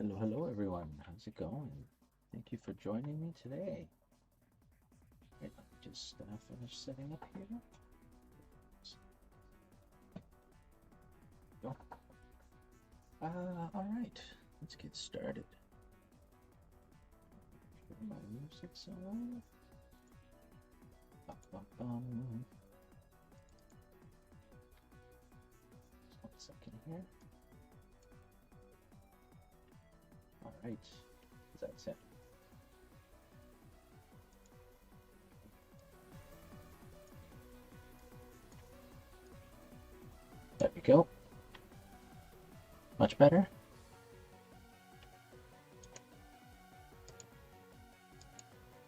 Hello, hello everyone. How's it going? Thank you for joining me today. Right, let me just finish setting up here. Go. All right, let's get started. My music's on. Bum, bum, bum. Just 1 second here. All right, is that set? There we go. Much better.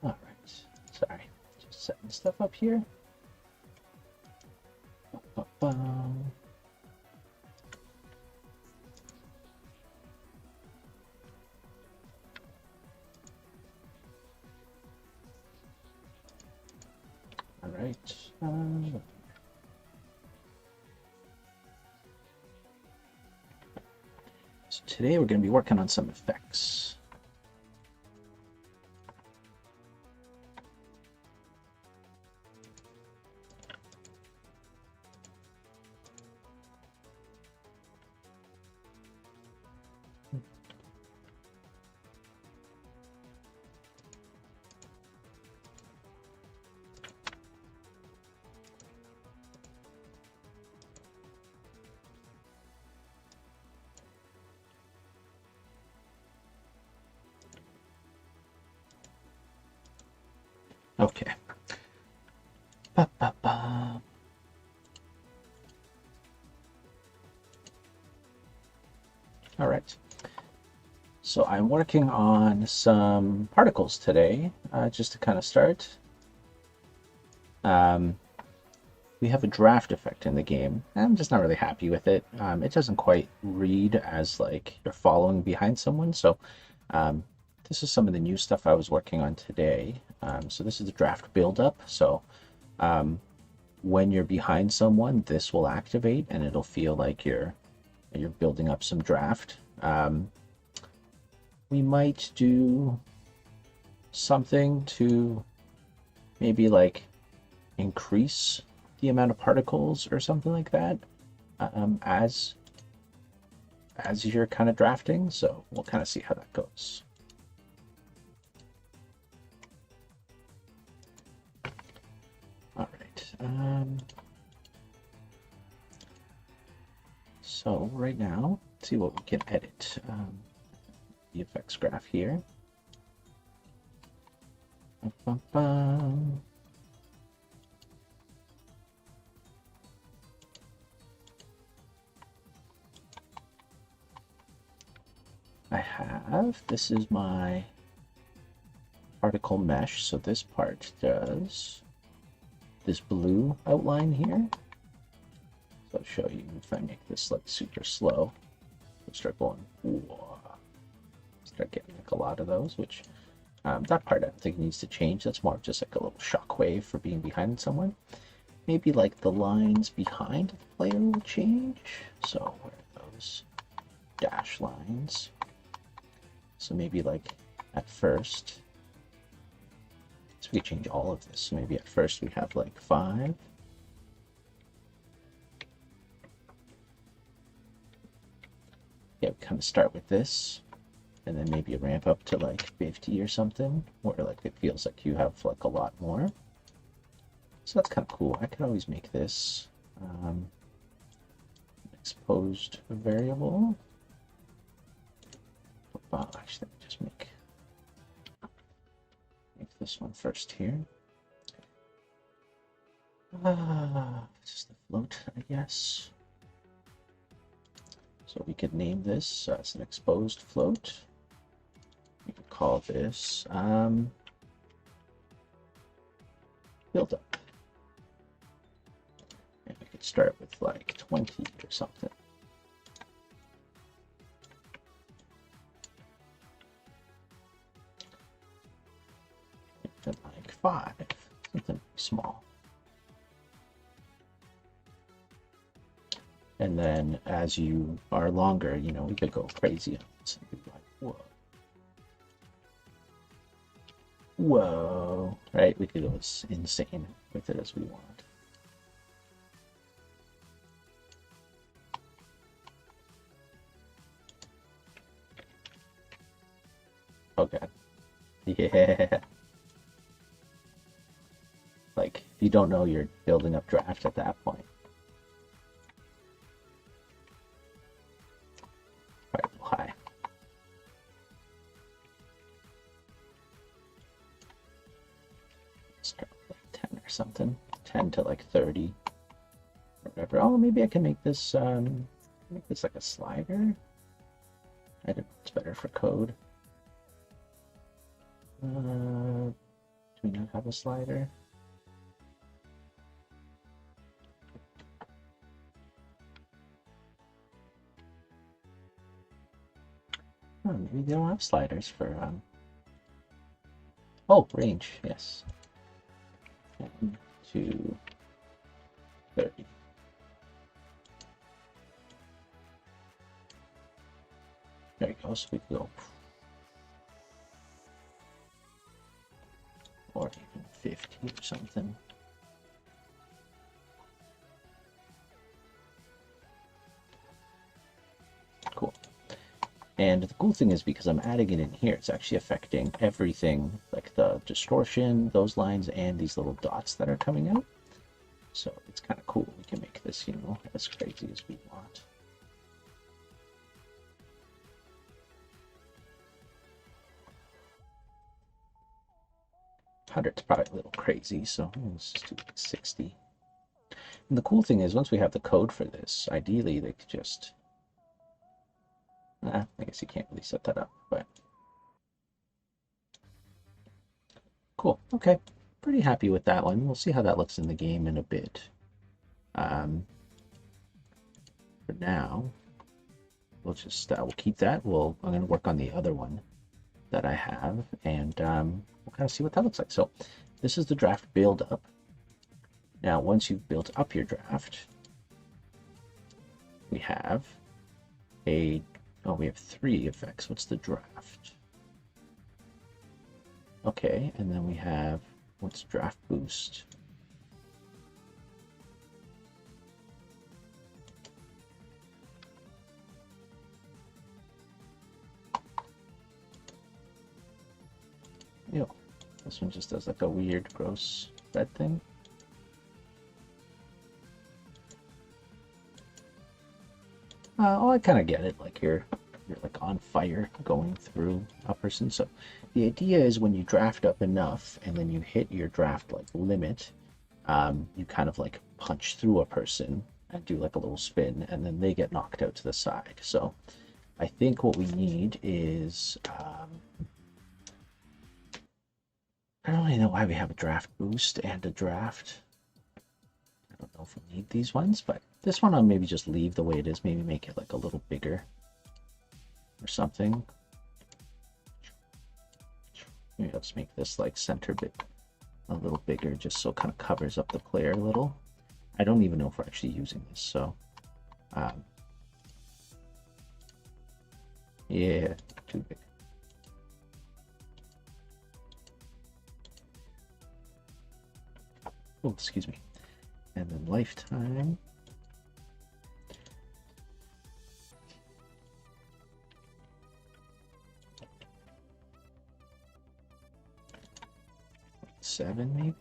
All right. Sorry, just setting stuff up here. Bum, bum, bum. All right. So today we're going to be working on some effects. Okay. Ba, ba, ba. All right. So I'm working on some particles today, just to kind of start. We have a draft effect in the game. I'm just not really happy with it. It doesn't quite read as like you're following behind someone. So this is some of the new stuff I was working on today. So this is the draft buildup. So when you're behind someone, this will activate and it'll feel like you're building up some draft. We might do something to maybe like increase the amount of particles or something like that as you're kind of drafting. So we'll kind of see how that goes. All right. So right now, let's see what we can edit. The effects graph here. Bum, bum. I have, this is my particle mesh. So this part does this blue outline here. So I'll show you if I make this like super slow, we'll start going, whoa. Start getting like a lot of those, which that part I don't think needs to change. That's more of just like a little shockwave for being behind someone. Maybe like the lines behind the player will change. So where are those dash lines? So maybe like at first, so we change all of this. So maybe at first we have like 5. Yeah, we kind of start with this, and then maybe ramp up to like 50 or something, where like it feels like you have like a lot more. So that's kind of cool. I could always make this exposed variable. Actually, let me just make this one first here. Just the float, I guess. So we could name this as an exposed float. We could call this build up. And we could start with like 20 or something. Then like 5, something small. And then as you are longer, we could go crazy on this. Like, Whoa. Whoa. Right, we could go as insane with it as we want. Okay. Yeah. Like, if you don't know, you're building up draft at that point. Right, high. Start with like 10 or something. 10 to like 30. Or whatever. Oh, maybe I can make this like a slider. I don't know, it's better for code. Do we not have a slider? Oh, maybe they don't have sliders for oh, range, yes. 10 to 30. There we go, so we can go. Or even 50 or something. Cool. And the cool thing is, because I'm adding it in here, it's actually affecting everything, like the distortion, those lines, and these little dots that are coming out. So it's kind of cool. We can make this, you know, as crazy as we want. It's probably a little crazy, so let's just do 60. And the cool thing is, once we have the code for this, ideally they could just... I guess you can't really set that up, but... Cool, okay. Pretty happy with that one. We'll see how that looks in the game in a bit. For now, we'll just we'll keep that. I'm going to work on the other one that I have, and we'll kind of see what that looks like. So this is the draft build up. Now, once you've built up your draft, we have we have 3 effects. What's the draft? Okay, and then we have, what's draft boost? Ew, this one just does like a weird, gross red thing. Oh, I kind of get it. Like you're like on fire going through a person. So the idea is, when you draft up enough and then you hit your draft like limit, you kind of like punch through a person and do like a little spin, and then they get knocked out to the side. So I think what we need is I don't really know why we have a draft boost and a draft. I don't know if we need these ones, but this one I'll maybe just leave the way it is. Maybe make it like a little bigger or something. Maybe I'll just make this like center bit a little bigger, just so it kind of covers up the player a little. I don't even know if we're actually using this, so yeah, too big. Oh, excuse me. And then lifetime. Seven, maybe?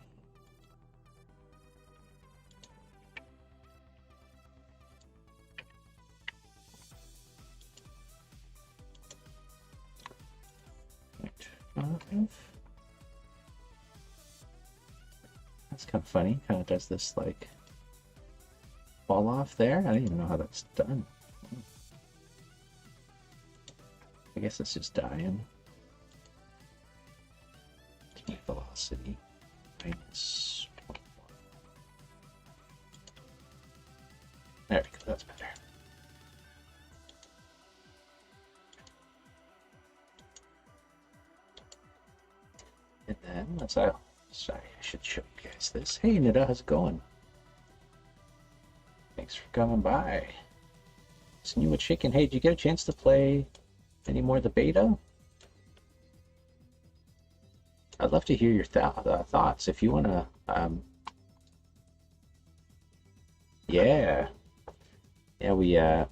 That's kind of funny. Kind of does this like fall off there. I don't even know how that's done. I guess it's just dying. Velocity minus 21. There we go. That's better. And then sorry, I should show you guys this. Hey Nida, how's it going? Thanks for coming by. Seen you with Chicken. Hey, did you get a chance to play Any more of the beta? I'd love to hear your thoughts. If you want to, yeah, yeah,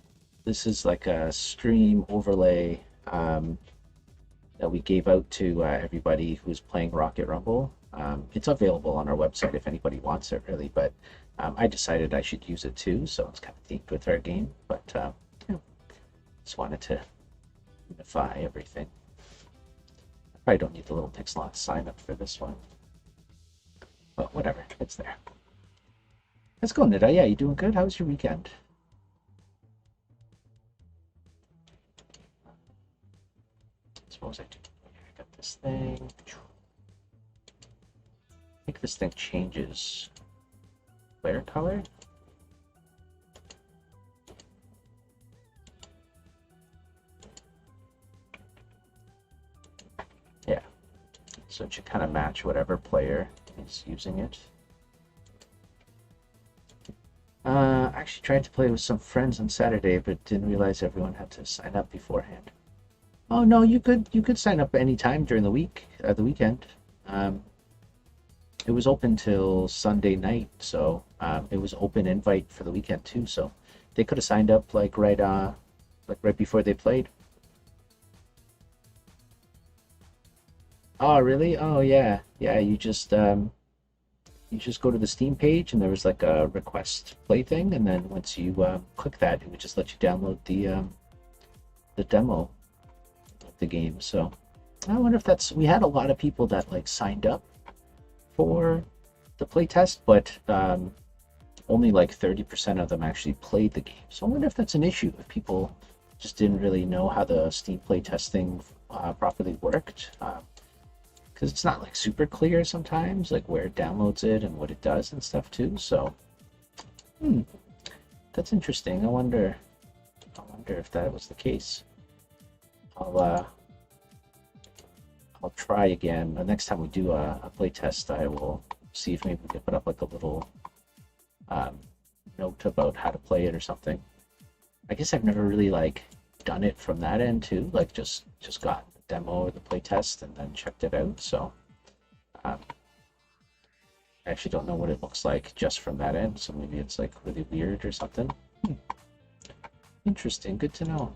this is like a stream overlay that we gave out to everybody who's playing Rocket Rumble. It's available on our website if anybody wants it, really, but I decided I should use it too, so it's kind of themed with our game, but yeah, just wanted to unify everything. I probably don't need the little Pixelon sign up for this one, but whatever, it's there. Let's go, Nida. Yeah, you doing good? How was your weekend? Suppose I do. I got this thing. I think this thing changes layer color. Yeah, so it should kind of match whatever player is using it. Actually tried to play with some friends on Saturday, but didn't realize everyone had to sign up beforehand. Oh no, you could sign up anytime during the week, the weekend. It was open till Sunday night, so it was open invite for the weekend too. So they could have signed up like right before they played. Oh really? Oh yeah, yeah. You just go to the Steam page and there was like a request play thing, and then once you click that, it would just let you download the demo of the game. So I wonder if we had a lot of people that like signed up for the playtest, but only like 30% of them actually played the game. So I wonder if that's an issue, if people just didn't really know how the Steam playtesting properly worked. Because it's not like super clear sometimes, like where it downloads it and what it does and stuff too. So, that's interesting. I wonder if that was the case. I'll try again. The next time we do a play test, I will see if maybe we can put up like a little note about how to play it or something. I guess I've never really like done it from that end too. Like just got the demo or the play test and then checked it out. So I actually don't know what it looks like just from that end. So maybe it's like really weird or something. Interesting. Good to know.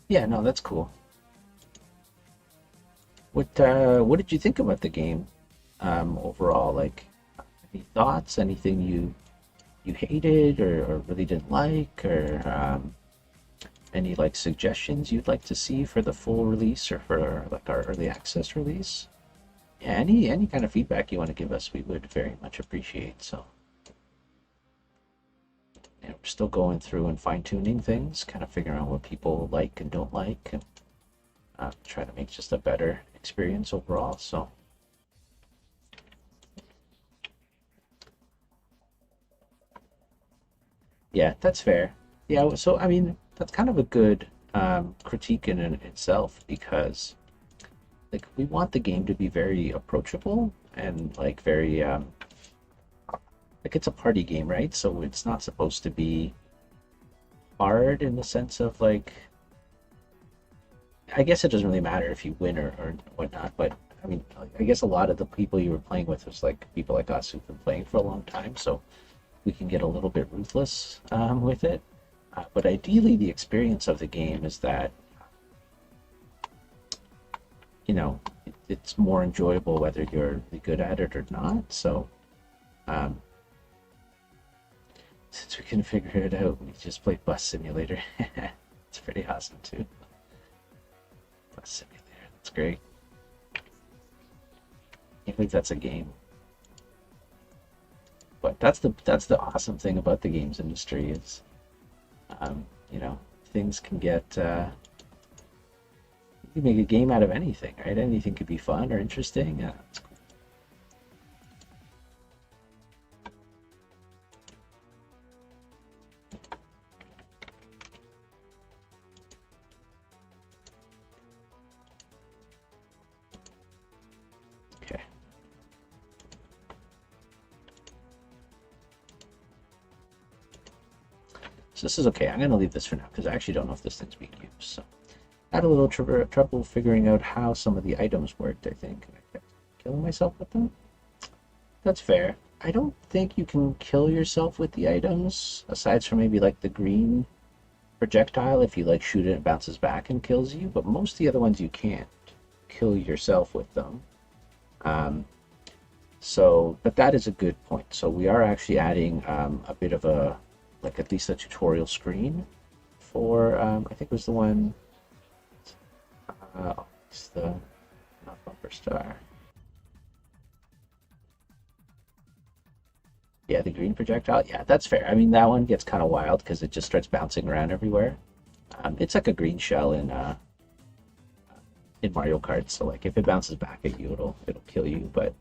Yeah, no, that's cool. What did you think about the game overall? Like, any thoughts? Anything you hated or really didn't like, or any like suggestions you'd like to see for the full release or for like our early access release? Yeah, any kind of feedback you want to give us, we would very much appreciate. So, yeah, we're still going through and fine-tuning things, kind of figuring out what people like and don't like, and try to make just a better experience overall. So yeah, that's fair. Yeah, so I mean that's kind of a good critique in itself, because like we want the game to be very approachable and like very like it's a party game, right? So it's not supposed to be hard in the sense of like, I guess it doesn't really matter if you win or whatnot, but I mean, I guess a lot of the people you were playing with was like people like us who've been playing for a long time, so we can get a little bit ruthless with it. But ideally, the experience of the game is that, you know, it's more enjoyable whether you're really good at it or not. So, um, since we can figure it out, we just play Bus Simulator. It's pretty awesome too. Bus Simulator, that's great. I think that's a game. But that's the awesome thing about the games industry is, you know, things can get you can make a game out of anything, right? Anything could be fun or interesting. It's cool. this is okay. I'm going to leave this for now because I actually don't know if this thing's being used. So I had a little trouble figuring out how some of the items worked, I think. I kept killing myself with them. That's fair. I don't think you can kill yourself with the items, aside from maybe like the green projectile. If you like shoot it, it bounces back and kills you. But most of the other ones you can't kill yourself with them. But that is a good point. So we are actually adding a bit of a, like at least a tutorial screen for, I think it was the one, it's the, not bumper star. Yeah, the green projectile. Yeah, that's fair. I mean, that one gets kind of wild because it just starts bouncing around everywhere. It's like a green shell in Mario Kart. So like if it bounces back at you, it'll kill you. But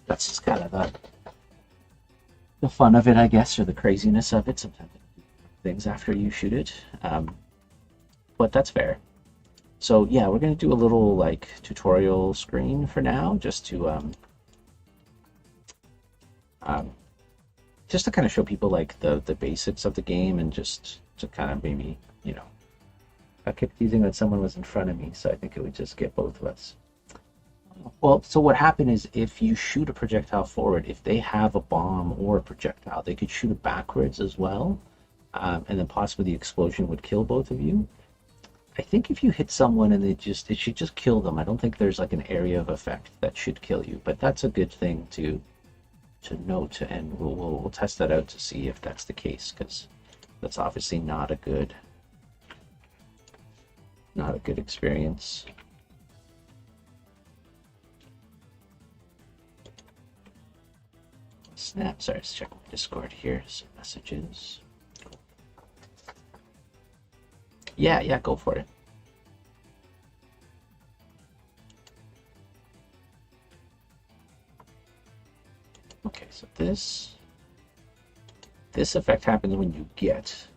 that's just kind of the fun of it, I guess, or the craziness of it. Sometimes it do things after you shoot it. But that's fair. So yeah, we're gonna do a little like tutorial screen for now, just to kind of show people like the basics of the game, and just to kind of maybe, you know, I kept using when someone was in front of me, so I think it would just get both of us. Well, so what happened is if you shoot a projectile forward, if they have a bomb or a projectile, they could shoot it backwards as well, and then possibly the explosion would kill both of you. I think if you hit someone and it should just kill them. I don't think there's like an area of effect that should kill you, but that's a good thing to note, and we'll test that out to see if that's the case, because that's obviously not a good experience. Snap. Sorry, let's check my Discord here. Some messages. Yeah, go for it. Okay, so this effect happens when you get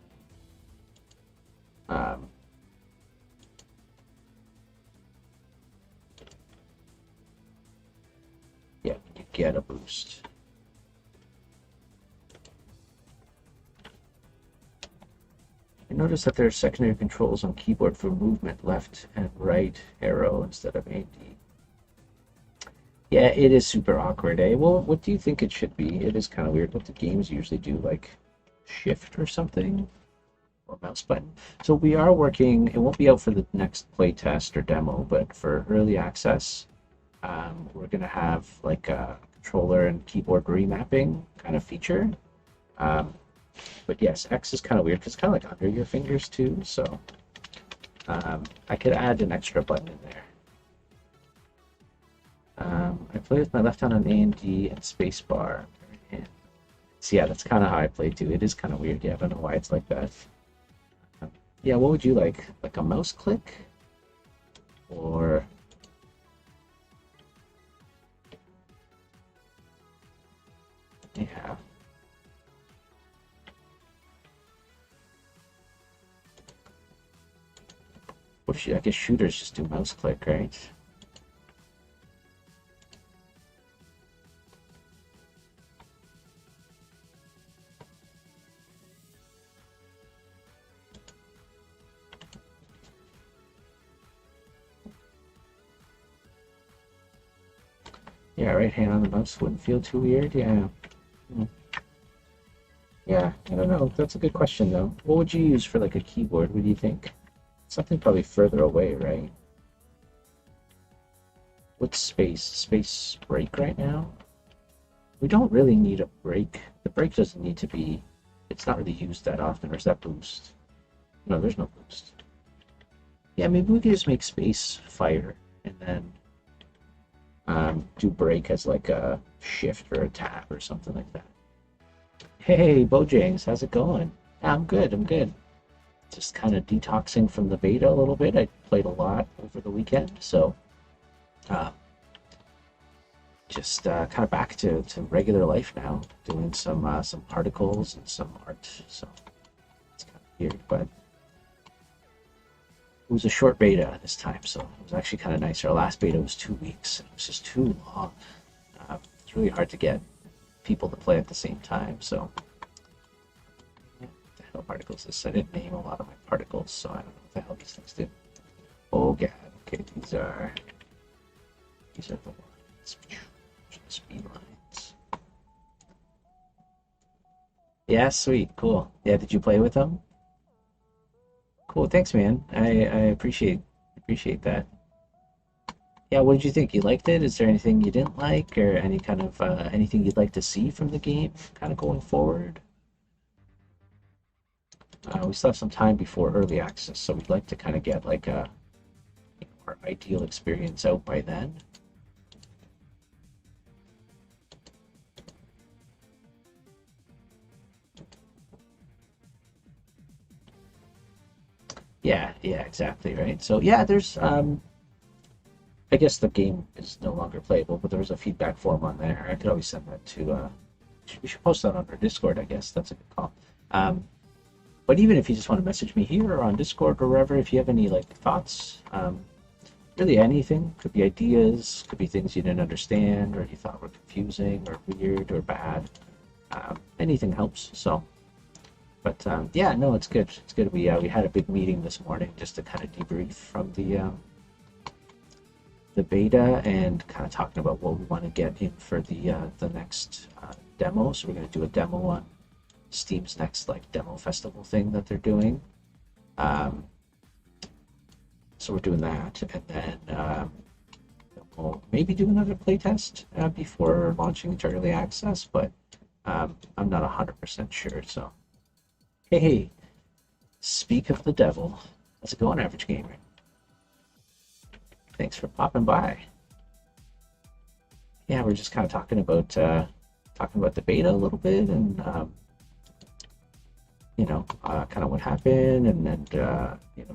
when you get a boost. I notice that there are secondary controls on keyboard for movement, left and right arrow instead of A and D. Yeah, it is super awkward, eh? Well, what do you think it should be? It is kind of weird. What the games usually do, like shift or something, or mouse button. So we are working, it won't be out for the next playtest or demo, but for early access, we're going to have like a controller and keyboard remapping kind of feature. But yes, X is kind of weird because it's kind of like under your fingers too. So I could add an extra button in there. I play with my left hand on A and D and space bar. So yeah, that's kind of how I play too. It is kind of weird. Yeah, I don't know why it's like that. Yeah, what would you like? Like a mouse click? Or... yeah. What if I guess shooters just do mouse click, right? Yeah, right hand on the mouse wouldn't feel too weird. Yeah. Yeah, I don't know. That's a good question, though. What would you use for like a keyboard? What do you think? Something probably further away, right? What's space? Space break right now? We don't really need a break. The break doesn't need to be... it's not really used that often. Or is that boost? No, there's no boost. Yeah, maybe we could just make space fire and then do break as like a shift or a tab or something like that. Hey, Bojangles, how's it going? Yeah, I'm good. Just kind of detoxing from the beta a little bit. I played a lot over the weekend, so just kind of back to regular life now, doing some particles and some art. So it's kind of weird, but it was a short beta this time, so it was actually kind of nice. Our last beta was 2 weeks. It was just too long. It's really hard to get people to play at the same time, so no particles. I didn't name a lot of my particles, so I don't know what the hell these things do. Oh god, okay, these are the ones. Speed lines. Yeah, sweet, cool. Yeah, did you play with them? Cool, thanks, man. I appreciate that. Yeah, what did you think? You liked it? Is there anything you didn't like, or any kind of anything you'd like to see from the game, kind of going forward? We still have some time before early access, so we'd like to kind of get like our ideal experience out by then. Yeah, yeah, exactly, right. So yeah, there's I guess the game is no longer playable, but there was a feedback form on there. I could always send that to we should post that on our Discord, I guess. That's a good call. Um, but even if you just want to message me here or on Discord or wherever, if you have any like thoughts, really anything, could be ideas, could be things you didn't understand or you thought were confusing or weird or bad. Anything helps. So, but yeah, no, it's good. It's good. We had a big meeting this morning just to kind of debrief from the beta and kind of talking about what we want to get in for the next demo. So we're going to do a demo on Steam's next like demo festival thing that they're doing. So we're doing that, and then we'll maybe do another playtest before launching into early access, but I'm not 100% sure. So hey, speak of the devil. How's it going, Average Gamer? Thanks for popping by. Yeah, we're just kind of talking about the beta a little bit, and kind of what happened, and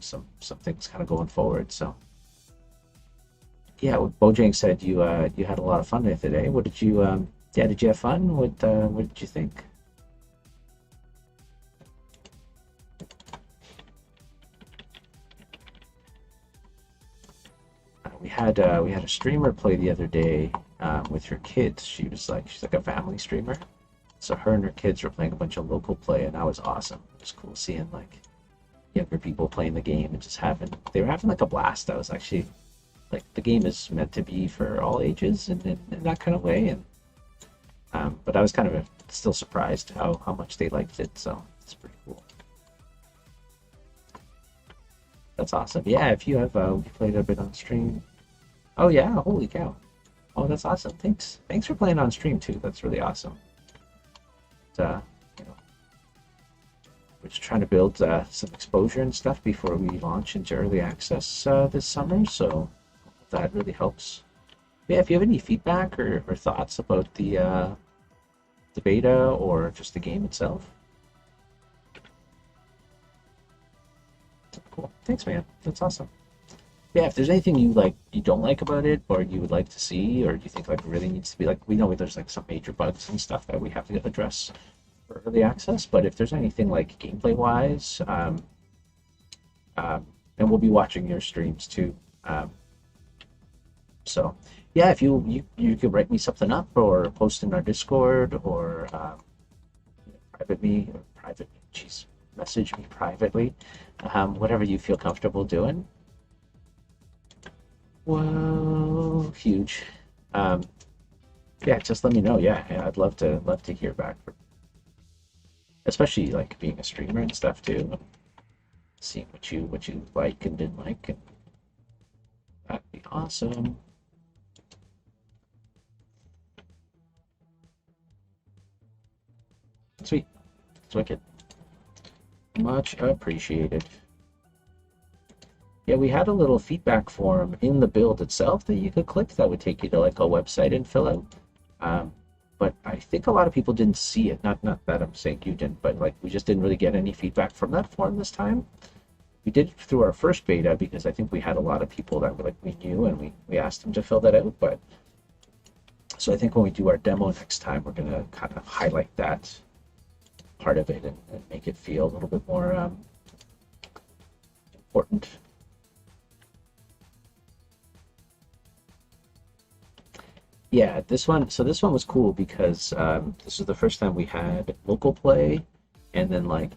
some things kind of going forward. So yeah, what Bojang said, you had a lot of fun with it, eh? What did you did you have fun? What did you think? We had a streamer play the other day with her kids. She's like a family streamer, so her and her kids were playing a bunch of local play, and that was awesome. It was cool seeing like younger people playing the game and just they were having like a blast. That was actually like the game is meant to be for all ages in that kind of way, and but I was kind of still surprised how much they liked it. So it's pretty cool. That's awesome. Yeah, if you have we played a bit on stream. Oh yeah, holy cow. Oh, that's awesome. Thanks for playing on stream too. That's really awesome. But, we're just trying to build some exposure and stuff before we launch into early access this summer, so that really helps. Yeah, if you have any feedback or thoughts about the beta or just the game itself. Cool. Thanks, man. That's awesome. Yeah, if there's anything you don't like about it, or you would like to see, or you think like really needs to be like, we know there's like some major bugs and stuff that we have to address for early access, but if there's anything like gameplay wise, and we'll be watching your streams too. So yeah, if you could write me something up or post in our Discord or message me privately, whatever you feel comfortable doing. Whoa, huge. Yeah, just let me know. Yeah, I'd love to hear back, especially like being a streamer and stuff too, seeing what you like and didn't like, and that'd be awesome. Sweet, it's wicked. Much appreciated. Yeah, we had a little feedback form in the build itself that you could click that would take you to like a website and fill out. But I think a lot of people didn't see it. Not that I'm saying you didn't, but like we just didn't really get any feedback from that form this time. We did it through our first beta because I think we had a lot of people that we knew, and we asked them to fill that out. But so I think when we do our demo next time, we're gonna kind of highlight that part of it and make it feel a little bit more important. Yeah, this one was cool because this was the first time we had local play and then like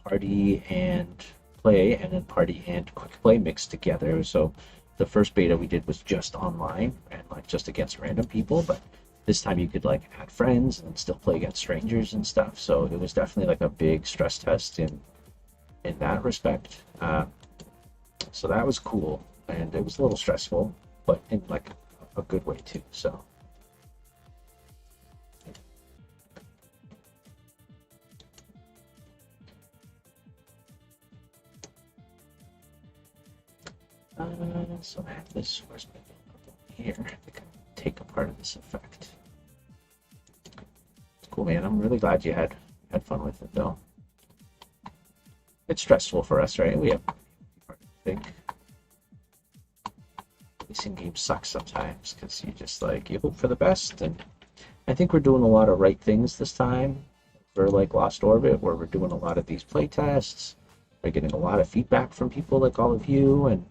party and play, and then party and quick play mixed together. So the first beta we did was just online and like just against random people, but this time you could like add friends and still play against strangers and stuff. So it was definitely like a big stress test in that respect. So that was cool, and it was a little stressful, but in like a good way too. So so I have this. Where's my here? I think I take a part of this effect. It's cool, man. I'm really glad you had fun with it, though. It's stressful for us, right? We have I think racing games suck sometimes because you just like you hope for the best, and I think we're doing a lot of right things this time for like Lost Orbit, where we're doing a lot of these play tests. We're getting a lot of feedback from people like all of you, and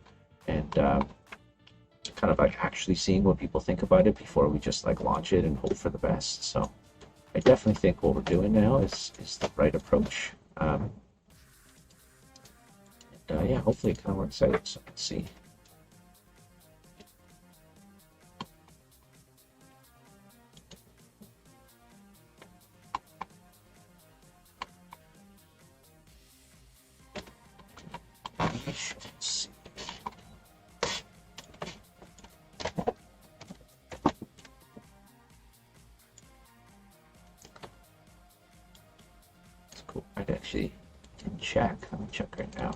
kind of like actually seeing what people think about it before we just like launch it and hope for the best. So I definitely think what we're doing now is the right approach. Yeah, hopefully it kind of works out so I can see. Let's see. That's cool. I actually didn't check. Let me check right now.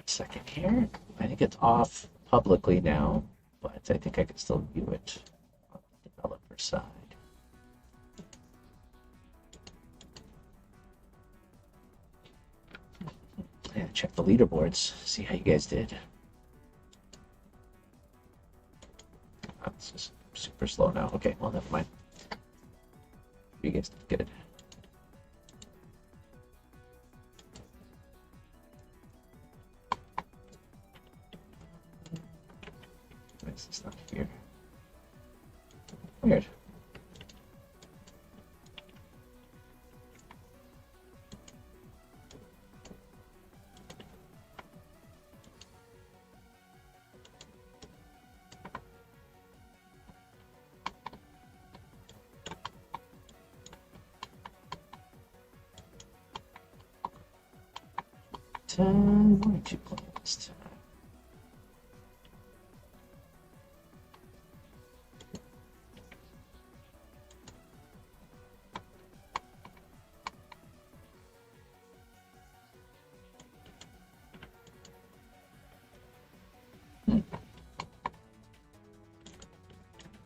Second here. I think it's off publicly now, but I think I can still view it on the developer side. Yeah, check the leaderboards, see how you guys did. Oh, this is super slow now. Okay, well, never mind. You guys did good. Why is this not here? Weird. Why don't you play this time?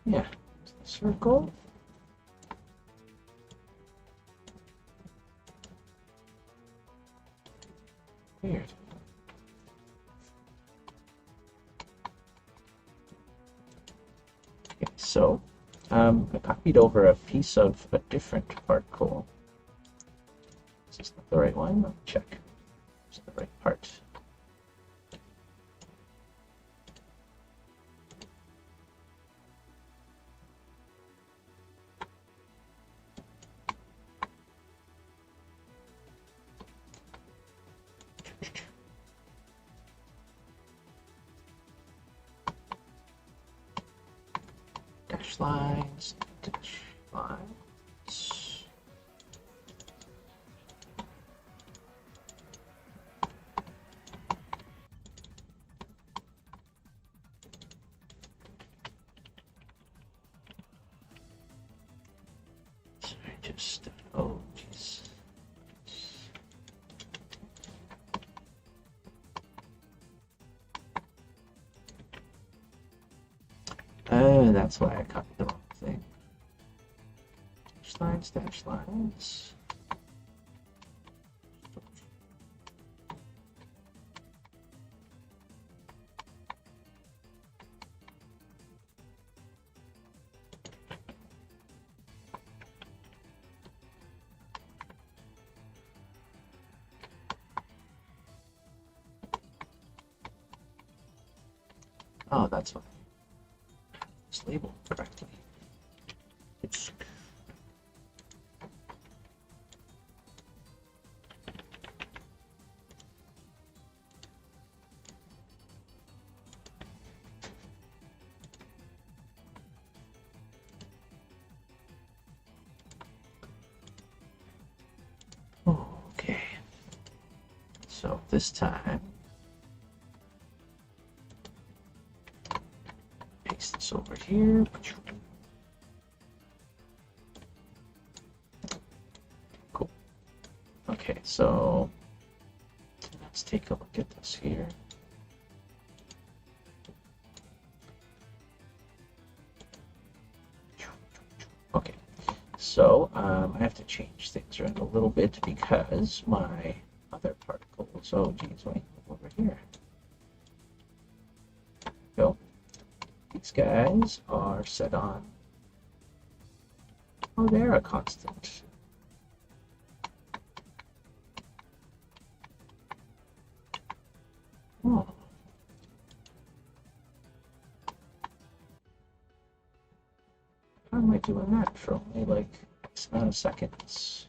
Yeah, circle. Weird. Okay, so I copied over a piece of a different particle. Is this not the right one? Let me check. Is it the right part? Dash lines, dash lines. Sorry, just, oh, jeez. That's why I copied the wrong thing. Dash lines, dash lines. Oh, that's fine. It's labeled correctly. It's okay. So this time, paste this over here. Cool. Okay, so let's take a look at this here. Okay, so I have to change things around a little bit because my other particles, oh geez, wait, over here. Go. These guys are set on, oh, they're a constant. Oh. How am I doing that for only like X amount of seconds?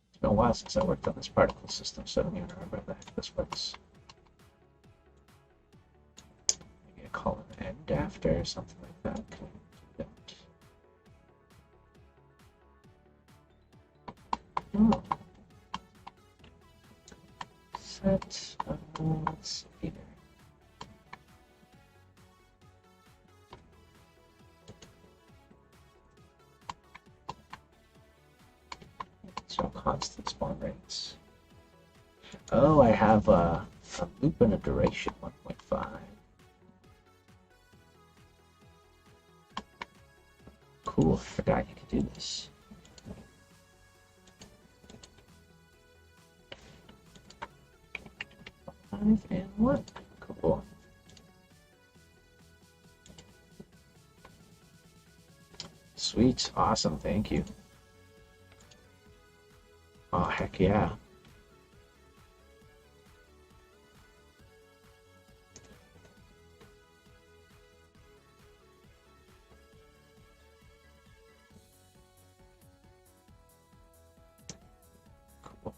It's been a while since I worked on this particle system, so I don't even remember how the heck this works. Maybe I call an end after or something like that. Can we do that? Oh. Set, let's see here. So constant spawn rates. Oh, I have a loop and a duration 1.5. Cool, I forgot you could do this. And 1. Cool. Sweet, awesome, thank you. Oh, heck yeah. Cool.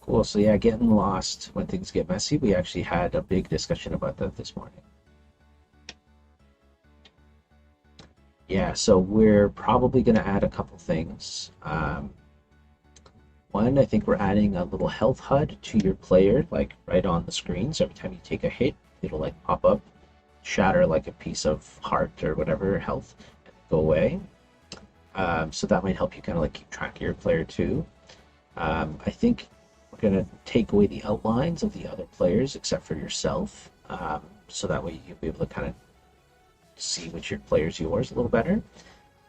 Cool, so yeah, getting lost when things get messy. We actually had a big discussion about that this morning. Yeah, so we're probably going to add a couple things. One, I think we're adding a little health HUD to your player, like right on the screen. So every time you take a hit, it'll like pop up, shatter like a piece of heart or whatever health, and go away. So that might help you kind of like keep track of your player too. I think we're going to take away the outlines of the other players except for yourself. So that way you'll be able to kind of see which your player's yours a little better.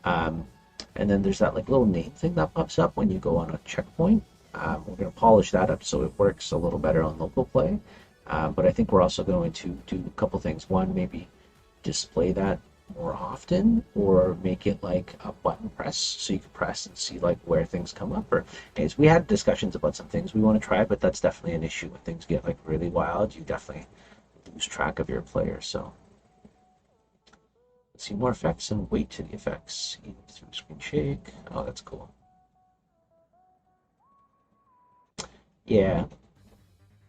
And then there's that like little name thing that pops up when you go on a checkpoint. We're going to polish that up so it works a little better on local play. But I think we're also going to do a couple things. One, maybe display that more often, or make it like a button press so you can press and see like where things come up. Or anyways, we had discussions about some things we want to try, but that's definitely an issue when things get like really wild. You definitely lose track of your player. So see more effects and wait to the effects. Even through screen shake. Oh, that's cool. Yeah,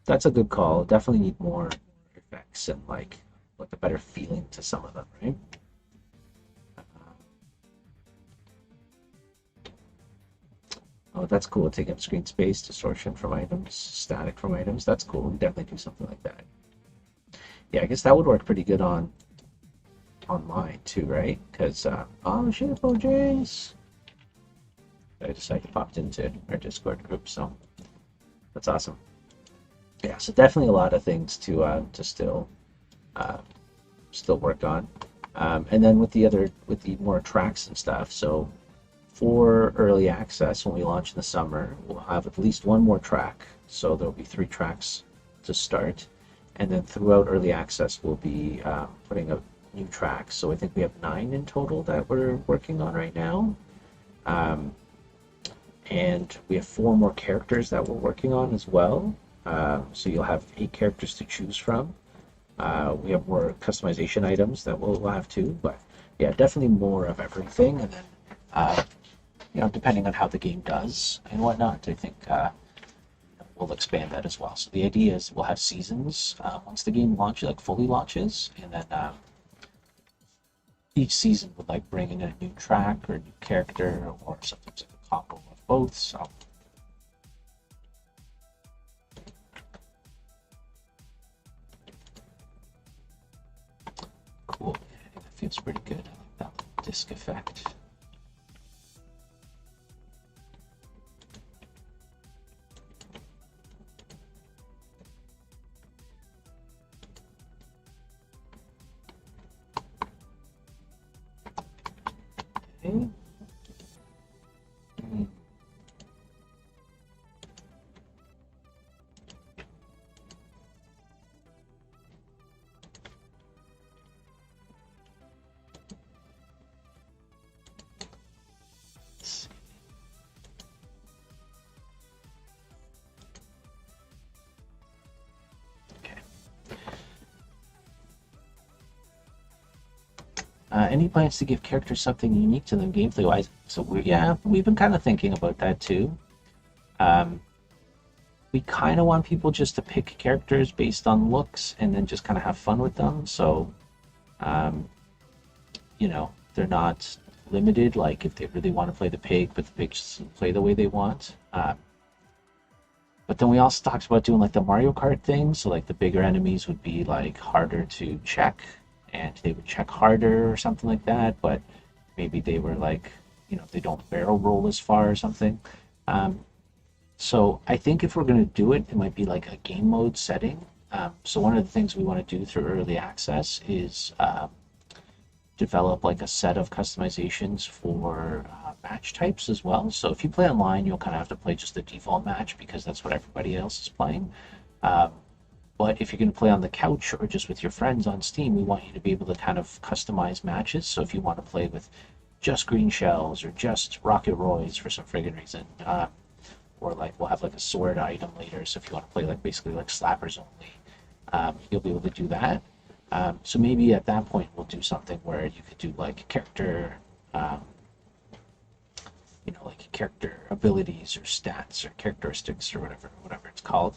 that's a good call. Definitely need more effects and like a better feeling to some of them, right? Oh, that's cool. Taking up screen space, distortion from items, static from items. That's cool. We can definitely do something like that. Yeah, I guess that would work pretty good on online too, right? Because oh shit, OJs. I decided popped into our Discord group, so that's awesome. Yeah, so definitely a lot of things to still work on, and then with the more tracks and stuff. So for early access, when we launch in the summer, we'll have at least one more track. So there'll be 3 tracks to start, and then throughout early access, we'll be putting up new tracks. So I think we have 9 in total that we're working on right now. and we have 4 more characters that we're working on as well. So you'll have 8 characters to choose from. We have more customization items that we'll have too, but yeah, definitely more of everything. And then, depending on how the game does and whatnot, I think we'll expand that as well. So the idea is we'll have seasons once the game launches, like fully launches, and then each season would like bring in a new track or a new character, or sometimes like a combo of both. So cool. I think that feels pretty good. I like that disc effect. Okay. Any plans to give characters something unique to them gameplay wise? So we've been kind of thinking about that too. We kind of want people just to pick characters based on looks and then just kind of have fun with them. So, they're not limited. Like if they really want to play the pig, but the pig just play the way they want. But then we also talked about doing like the Mario Kart thing. So like the bigger enemies would be like harder to check, and they would check harder or something like that. But maybe they were like, they don't barrel roll as far or something. So I think if we're going to do it, it might be like a game mode setting. So one of the things we want to do through early access is develop like a set of customizations for match types as well. So if you play online, you'll kind of have to play just the default match because that's what everybody else is playing. But if you're going to play on the couch or just with your friends on Steam, we want you to be able to kind of customize matches. So if you want to play with just green shells or just rocket roys for some friggin' reason, or like we'll have like a sword item later. So if you want to play like basically like slappers only, you'll be able to do that. So maybe at that point we'll do something where you could do like character, like character abilities or stats or characteristics or whatever it's called,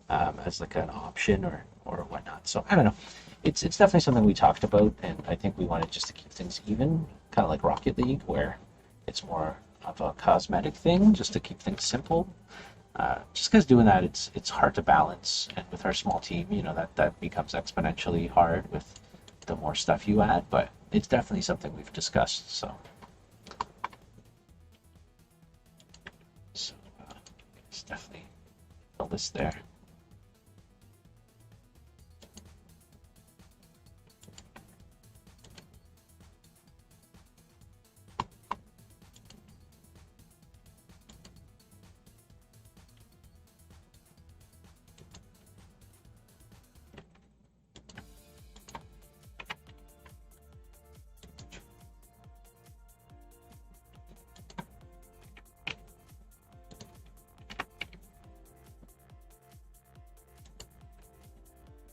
as like an option or whatnot. So I don't know. It's definitely something we talked about, and I think we wanted just to keep things even, kind of like Rocket League, where it's more of a cosmetic thing, just to keep things simple. Just because doing that, it's hard to balance, and with our small team, that becomes exponentially hard with the more stuff you add. But it's definitely something we've discussed. So it's definitely a list there.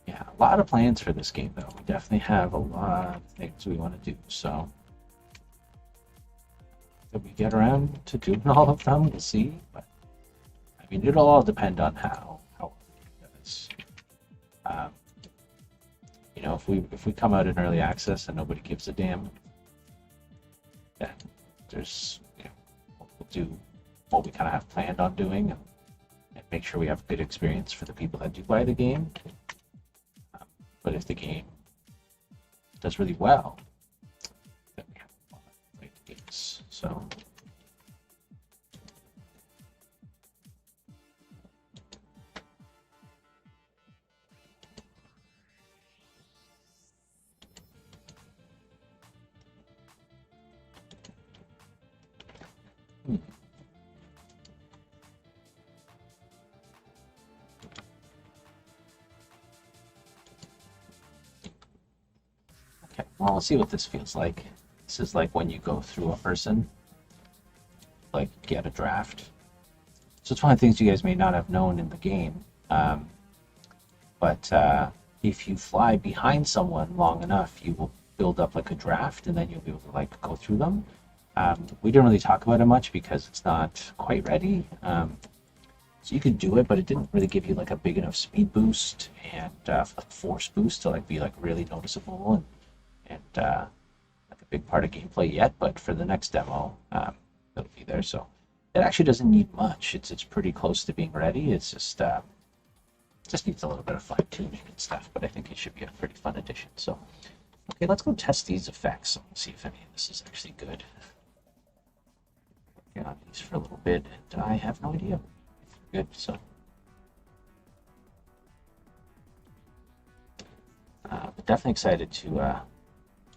Yeah, a lot of plans for this game, though. We definitely have a lot of things we want to do. So if we get around to doing all of them, we'll see. But I mean, it'll all depend on how it does. Um, if we come out in early access and nobody gives a damn, then there's we'll do what we kind of have planned on doing, and make sure we have a good experience for the people that do buy the game. But if the game does really well, then we have a lot of great games. So okay, well, let's see what this feels like. This is like when you go through a person, like get a draft. So it's one of the things you guys may not have known in the game. But if you fly behind someone long enough, you will build up like a draft, and then you'll be able to like go through them. We didn't really talk about it much because it's not quite ready. So you could do it, but it didn't really give you like a big enough speed boost and like force boost to like be like really noticeable and like a big part of gameplay yet. But for the next demo, it'll be there. So it actually doesn't need much. It's pretty close to being ready. It's just needs a little bit of fine tuning and stuff. But I think it should be a pretty fun addition. So okay, let's go test these effects and see if any of this is actually good. Working on these for a little bit, and I have no idea. Good, so but definitely excited to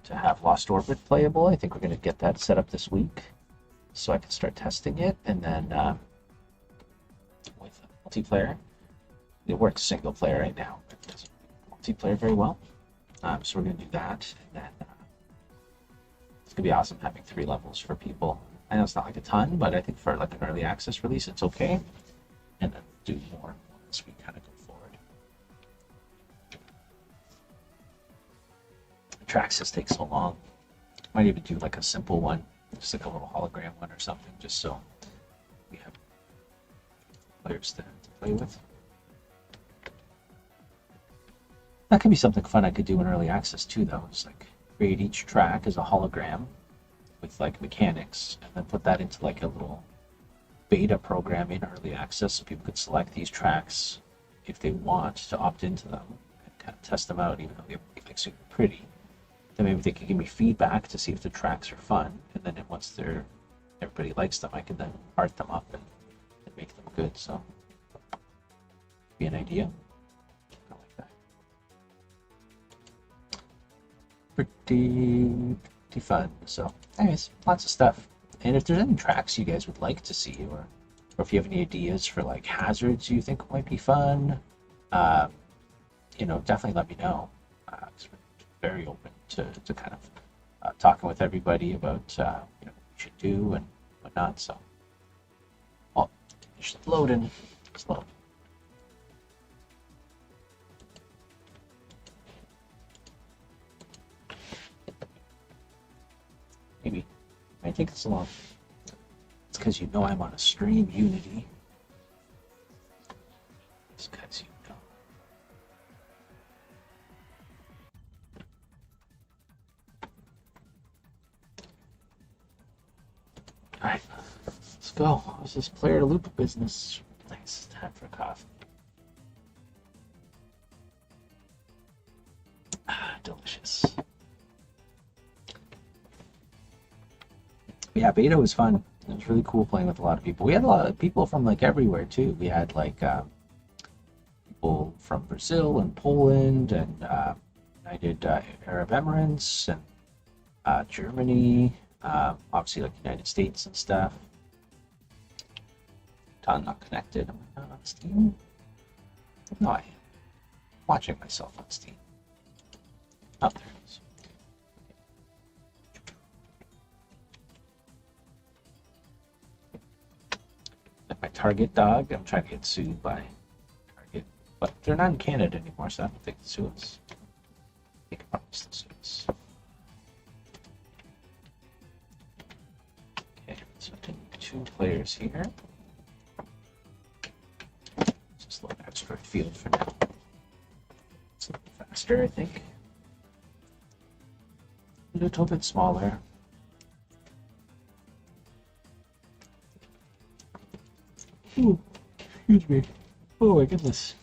have Lost Orbit playable. I think we're going to get that set up this week, so I can start testing it, and then with multiplayer, it works single player right now, but it doesn't multiplayer very well. So we're going to do that, and then it's going to be awesome having 3 levels for people. I know it's not like a ton, but I think for like an early access release, it's okay. And then do more and more as we kind of go forward. Tracks just take so long. Might even do like a simple one, just like a little hologram one or something, just so we have players to play with. That could be something fun I could do in early access too, though. Is like create each track as a hologram with like mechanics, and then put that into like a little beta program in early access, so people could select these tracks if they want to opt into them and kind of test them out, even though they look like super pretty. Then maybe they could give me feedback to see if the tracks are fun, and then once everybody likes them, I can then art them up and make them good. So be an idea. I like that. Pretty fun. So anyways, lots of stuff. And if there's any tracks you guys would like to see, or if you have any ideas for like hazards you think might be fun, definitely let me know. Cause we're very open to kind of talking with everybody about what we should do and whatnot. So, oh, it's loading. Slow. Maybe. Might take this long. It's because you know I'm on a stream, Unity. It's because you know. Alright, let's go. How's this player to loop business? Nice, time for coffee. Delicious. Yeah, beta was fun. It was really cool playing with a lot of people. We had a lot of people from like everywhere too. We had like people from Brazil and Poland and United Arab Emirates and Germany, obviously like United States and stuff. I'm not connected. Am I not on Steam? No, I am. Watching myself on Steam. Oh, there it is. My Target dog. I'm trying to get sued by Target, but they're not in Canada anymore, so I don't think they sue us. They can probably still sue us. Okay, so I need 2 players here. Just load extra field for now. It's a little faster, I think. A little bit smaller. Ooh, excuse me. Oh my goodness.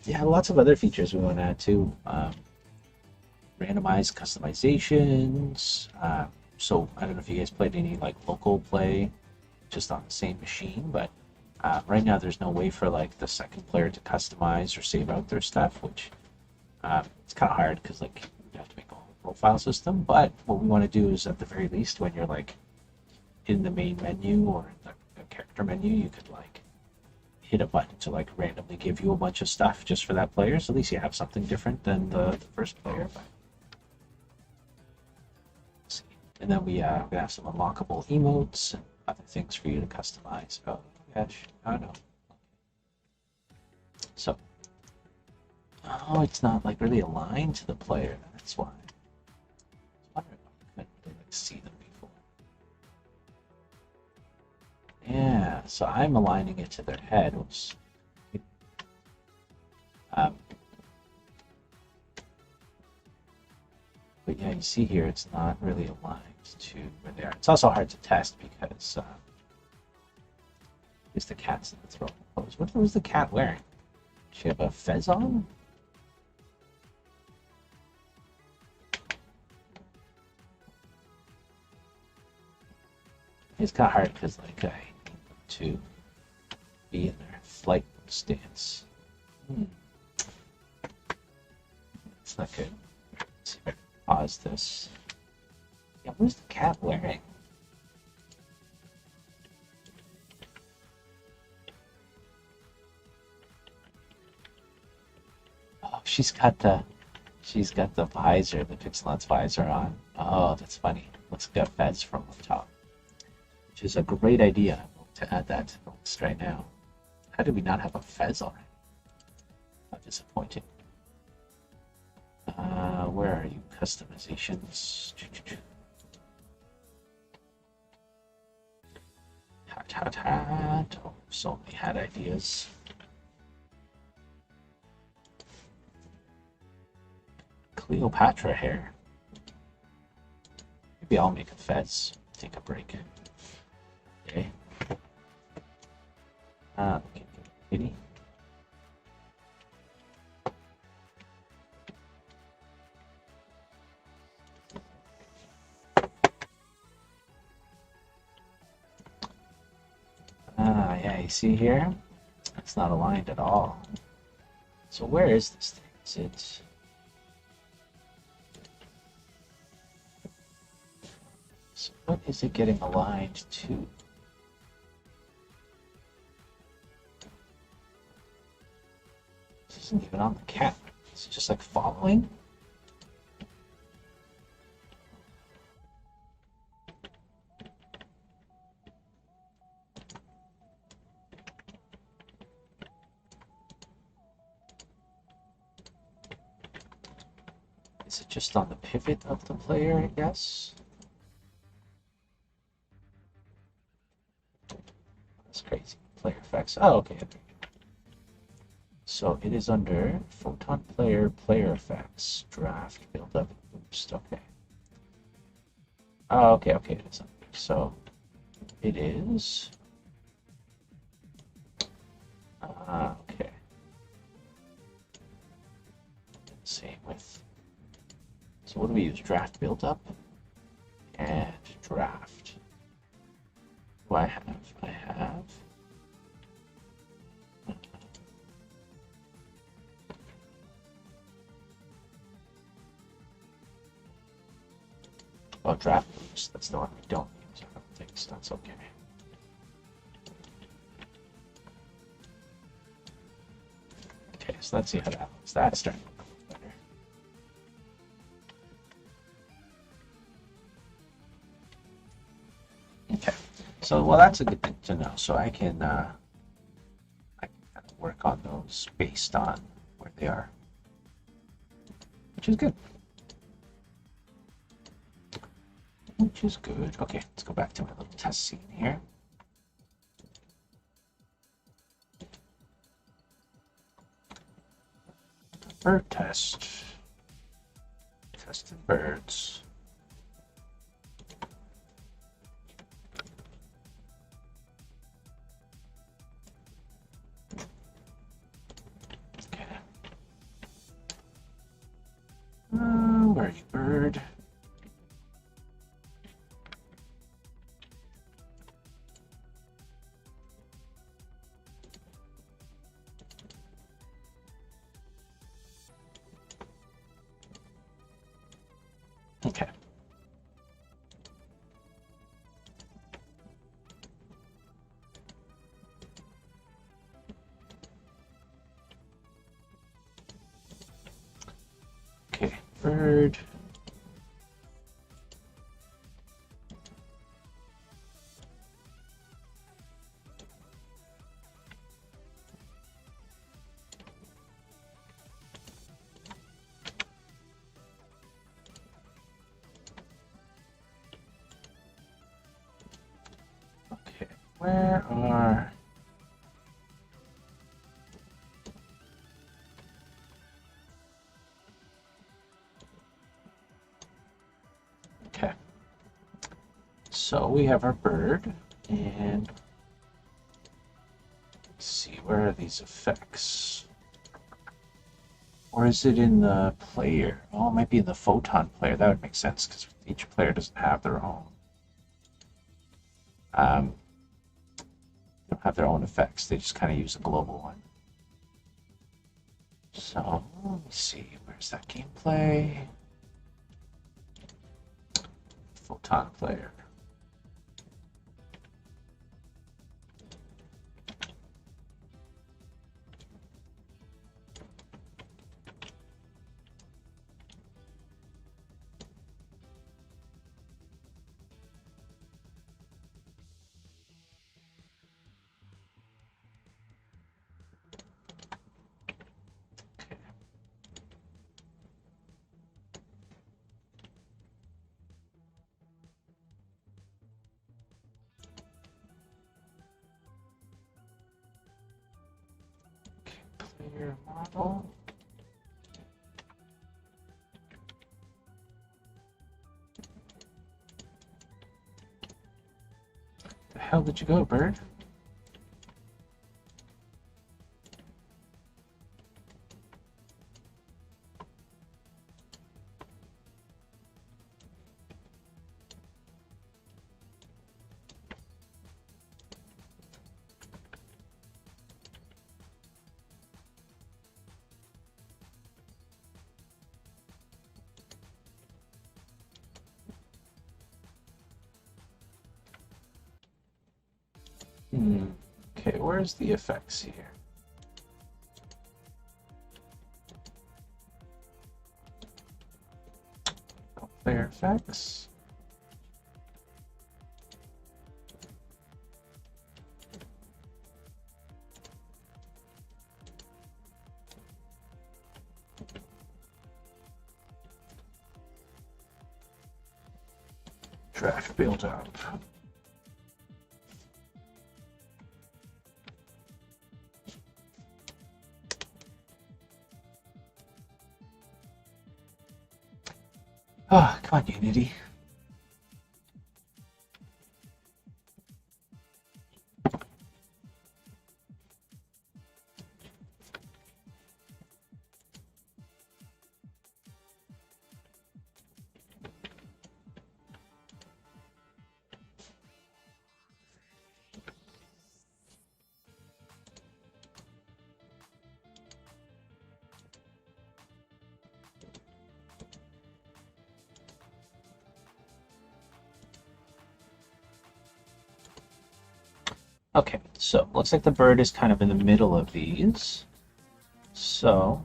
Yeah, lots of other features we want to add too. Randomized customizations. So I don't know if you guys played any like local play just on the same machine, but right now there's no way for like the second player to customize or save out their stuff, which it's kind of hard because like you have to make a whole profile system. But what we want to do is at the very least when you're like in the main menu or in the character menu, you could like hit a button to like randomly give you a bunch of stuff just for that player. So at least you have something different than the first player. But let's see. And then we have some unlockable emotes and other things for you to customize. Oh, gosh. Oh no. So, oh, it's not like really aligned to the player. That's why. I couldn't really like, see them before. Yeah, so I'm aligning it to their head. Oops. Um, but yeah, you see here, it's not really aligned to where they are. It's also hard to test because it's the cat's in the throat pose. What was the cat wearing? Did she have a fez on? It's kind of hard because like I need them to be in their flight stance. It's not good. Let's see if I can pause this. Yeah, what is the cat wearing? Oh, she's got the visor, the Pixelon's visor on. Oh, that's funny. Looks like a fez from the top, which is a great idea to add that to the list right now. How did we not have a fez already? How disappointing. Where are you? Customizations. Hat. Oh, so many hat ideas. Cleopatra hair. Maybe I'll make a fez. Take a break. Okay. Okay, kitty. Yeah, you see here? It's not aligned at all. So where is this thing? Is it... So what is it getting aligned to? This isn't even on the cat. Is it just like following? Is it just on the pivot of the player, I guess? That's crazy. Player effects. Oh, okay. So it is under Photon Player, Player Effects, Draft, Build Up, Boost. Okay. Oh, okay, it is under. So it is. Okay. Same with. So what do we use? Draft, Build Up, and Draft. What do I have? I have. Oh, Draft Boost. That's the one we don't use. I don't think so. That's okay. Okay, so let's see how that looks. That's starting to look better. Okay, so well, that's a good thing to know. So I can kind of work on those based on where they are, which is good. Which is good. Okay, let's go back to my little test scene here. Bird test. Testing birds. Okay. Where are you, bird? Okay. Okay, bird. Where are... Okay. So we have our bird, and let's see, where are these effects? Or is it in the player? Oh, it might be in the photon player. That would make sense because each player doesn't have their own. They don't have their own effects. They just kind of use a global one. So let me see. Where's that gameplay? Photon player. Player model. The hell did you go, bird? Okay, where's the effects here? Player effects. Draft build up. Oh, come on, Unity. Okay, so looks like the bird is kind of in the middle of these. So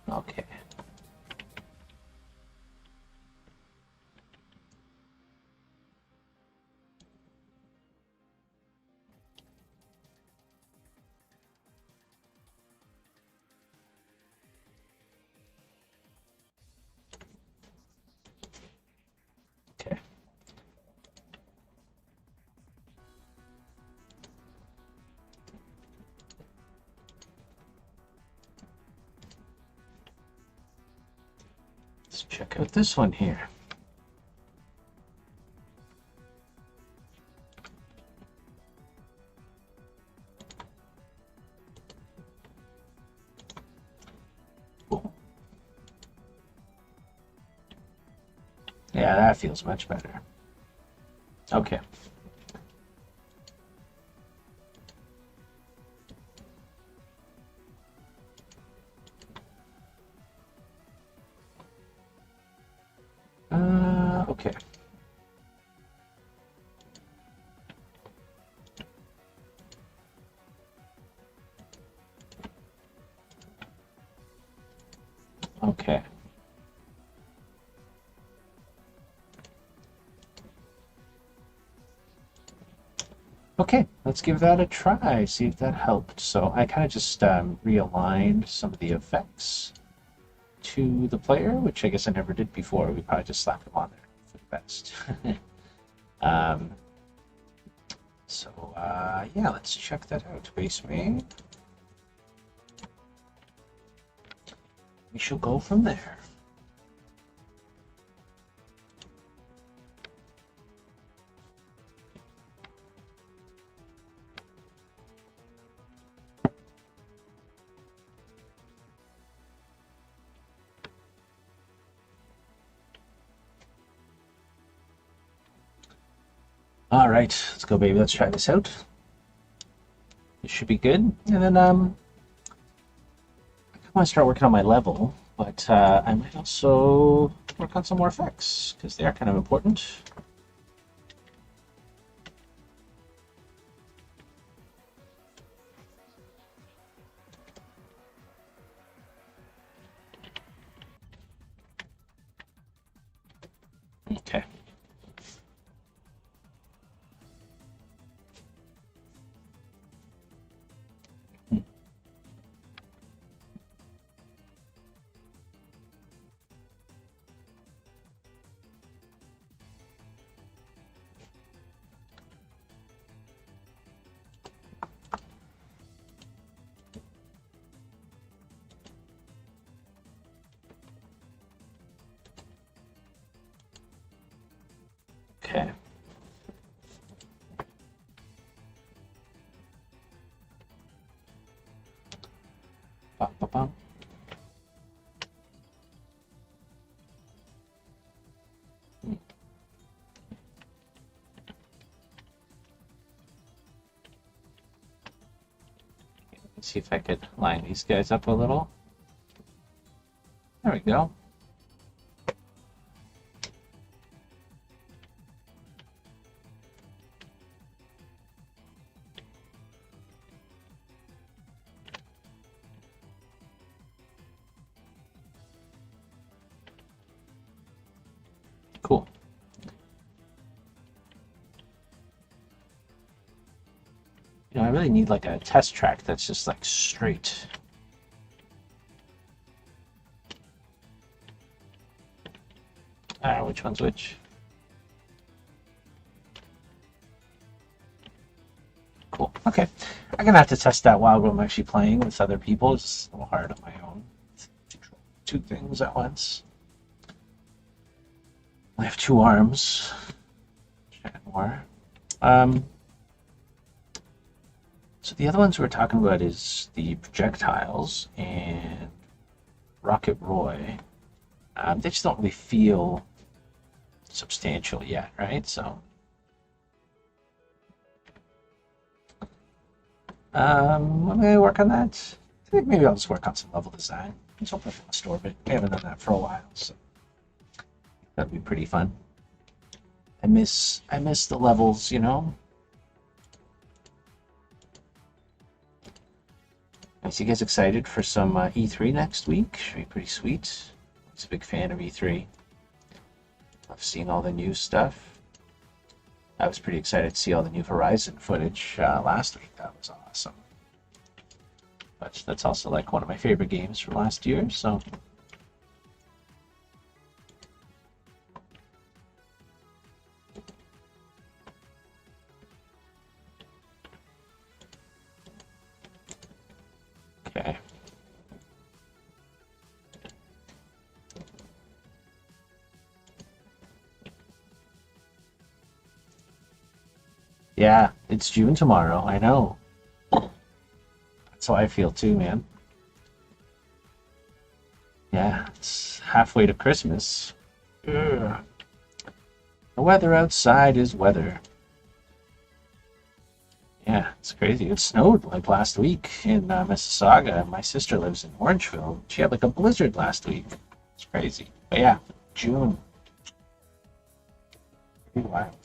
okay. Okay. Let's check out this one here. Cool. Yeah, that feels much better. Okay. Okay. Okay. Okay, let's give that a try, see if that helped. So I kind of just realigned some of the effects to the player, which I guess I never did before. We probably just slapped them on there for the best. um, yeah, let's check that out. Base main. We shall go from there. All right, let's go, baby. Let's try this out. It should be good. And then I want to start working on my level, but I might also work on some more effects because they are kind of important. Okay. Okay. Bum, bum, bum. Let's see if I could line these guys up a little. There we go. Cool. You know, I really need like a test track that's just like straight. Which one's which? Cool. Okay. I'm gonna have to test that while I'm actually playing with other people. It's a little hard on my own. Two things at once. I have two arms. Chat more. So the other ones we're talking about is the projectiles and Rocket Roy. They just don't really feel substantial yet, right? So I'm gonna work on that. I think maybe I'll just work on some level design. Let's open up a store bit. We haven't done that for a while, so that'd be pretty fun. I miss the levels, you know. Is you guys excited for some E3 next week? Should be pretty sweet. I was a big fan of E3. I've seen all the new stuff. I was pretty excited to see all the new Horizon footage last week. That was awesome. But that's also like one of my favorite games from last year, so. Okay. Yeah, it's June tomorrow. I know. That's how I feel too, man. Yeah, it's halfway to Christmas. Ugh. The weather outside is weather. Yeah, it's crazy. It snowed like last week in Mississauga. My sister lives in Orangeville. She had like a blizzard last week. It's crazy. But yeah, June. Pretty wild.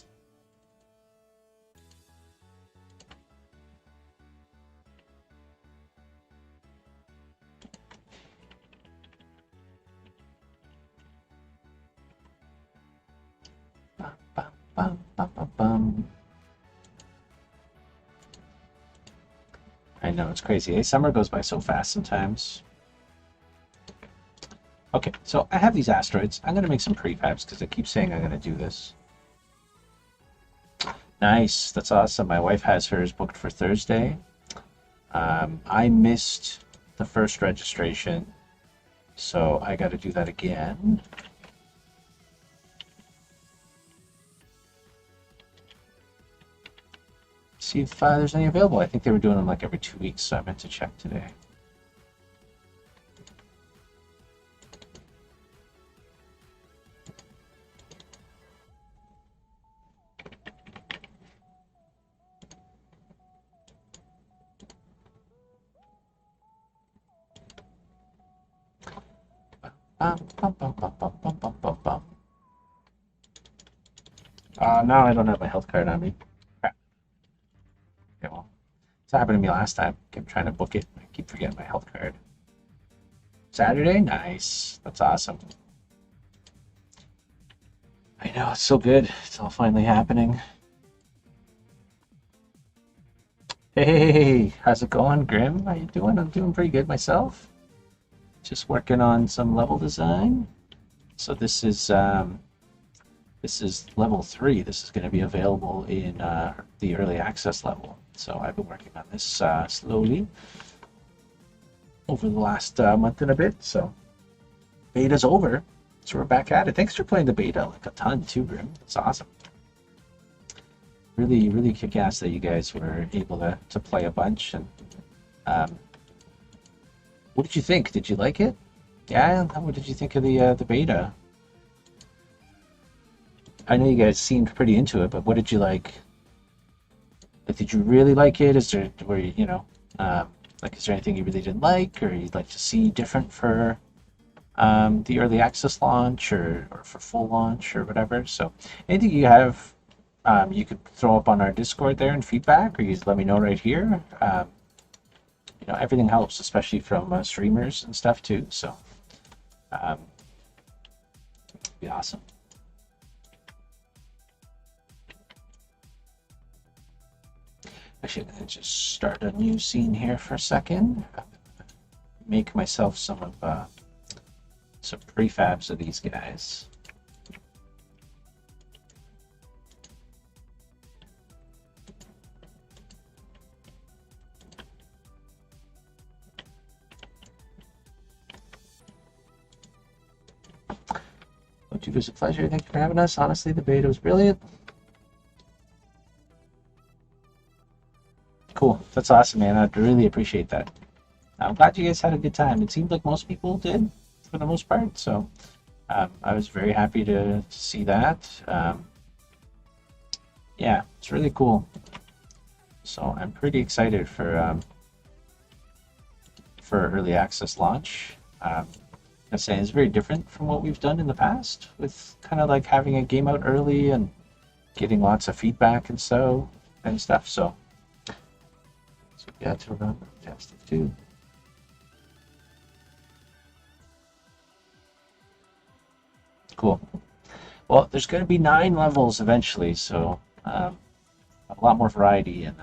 know, it's crazy. Hey, summer goes by so fast sometimes. Okay, so I have these asteroids. I'm going to make some prefabs because I keep saying I'm going to do this. Nice, that's awesome. My wife has hers booked for Thursday. I missed the first registration, so I got to do that again. See if there's any available. I think they were doing them like every 2 weeks, so I meant to check today. Now I don't have my health card on me. Crap. Okay, well, it's happened to me last time. I kept trying to book it. I keep forgetting my health card. Saturday? Nice. That's awesome. I know, it's so good. It's all finally happening. Hey, how's it going, Grim? How you doing? I'm doing pretty good myself. Just working on some level design. So this is level 3. This is going to be available in the early access level. So I've been working on this slowly over the last month and a bit. So beta's over, so we're back at it. Thanks for playing the beta like a ton too, Grim. It's awesome. Really, really kick-ass that you guys were able to play a bunch. And what did you think? Did you like it? Yeah. What did you think of the beta? I know you guys seemed pretty into it, but what did you like? Like, did you really like it? Is there like, is there anything you really didn't like, or you'd like to see different for the early access launch, or for full launch, or whatever? So, anything you have, you could throw up on our Discord there in feedback, or you just let me know right here. You know, everything helps, especially from streamers and stuff too. So, it'd be awesome. Actually, I'm going to just start a new scene here for a second. Make myself some prefabs of these guys. It was a pleasure. Thank you for having us. Honestly, the beta was brilliant. Cool. That's awesome, man. I'd really appreciate that. I'm glad you guys had a good time. It seemed like most people did, for the most part. So I was very happy to see that. Yeah, it's really cool. So I'm pretty excited for early access launch. I say it's very different from what we've done in the past, with kind of like having a game out early and getting lots of feedback and stuff. So we got to remember test it too. Cool. Well, there's going to be 9 levels eventually, so a lot more variety, and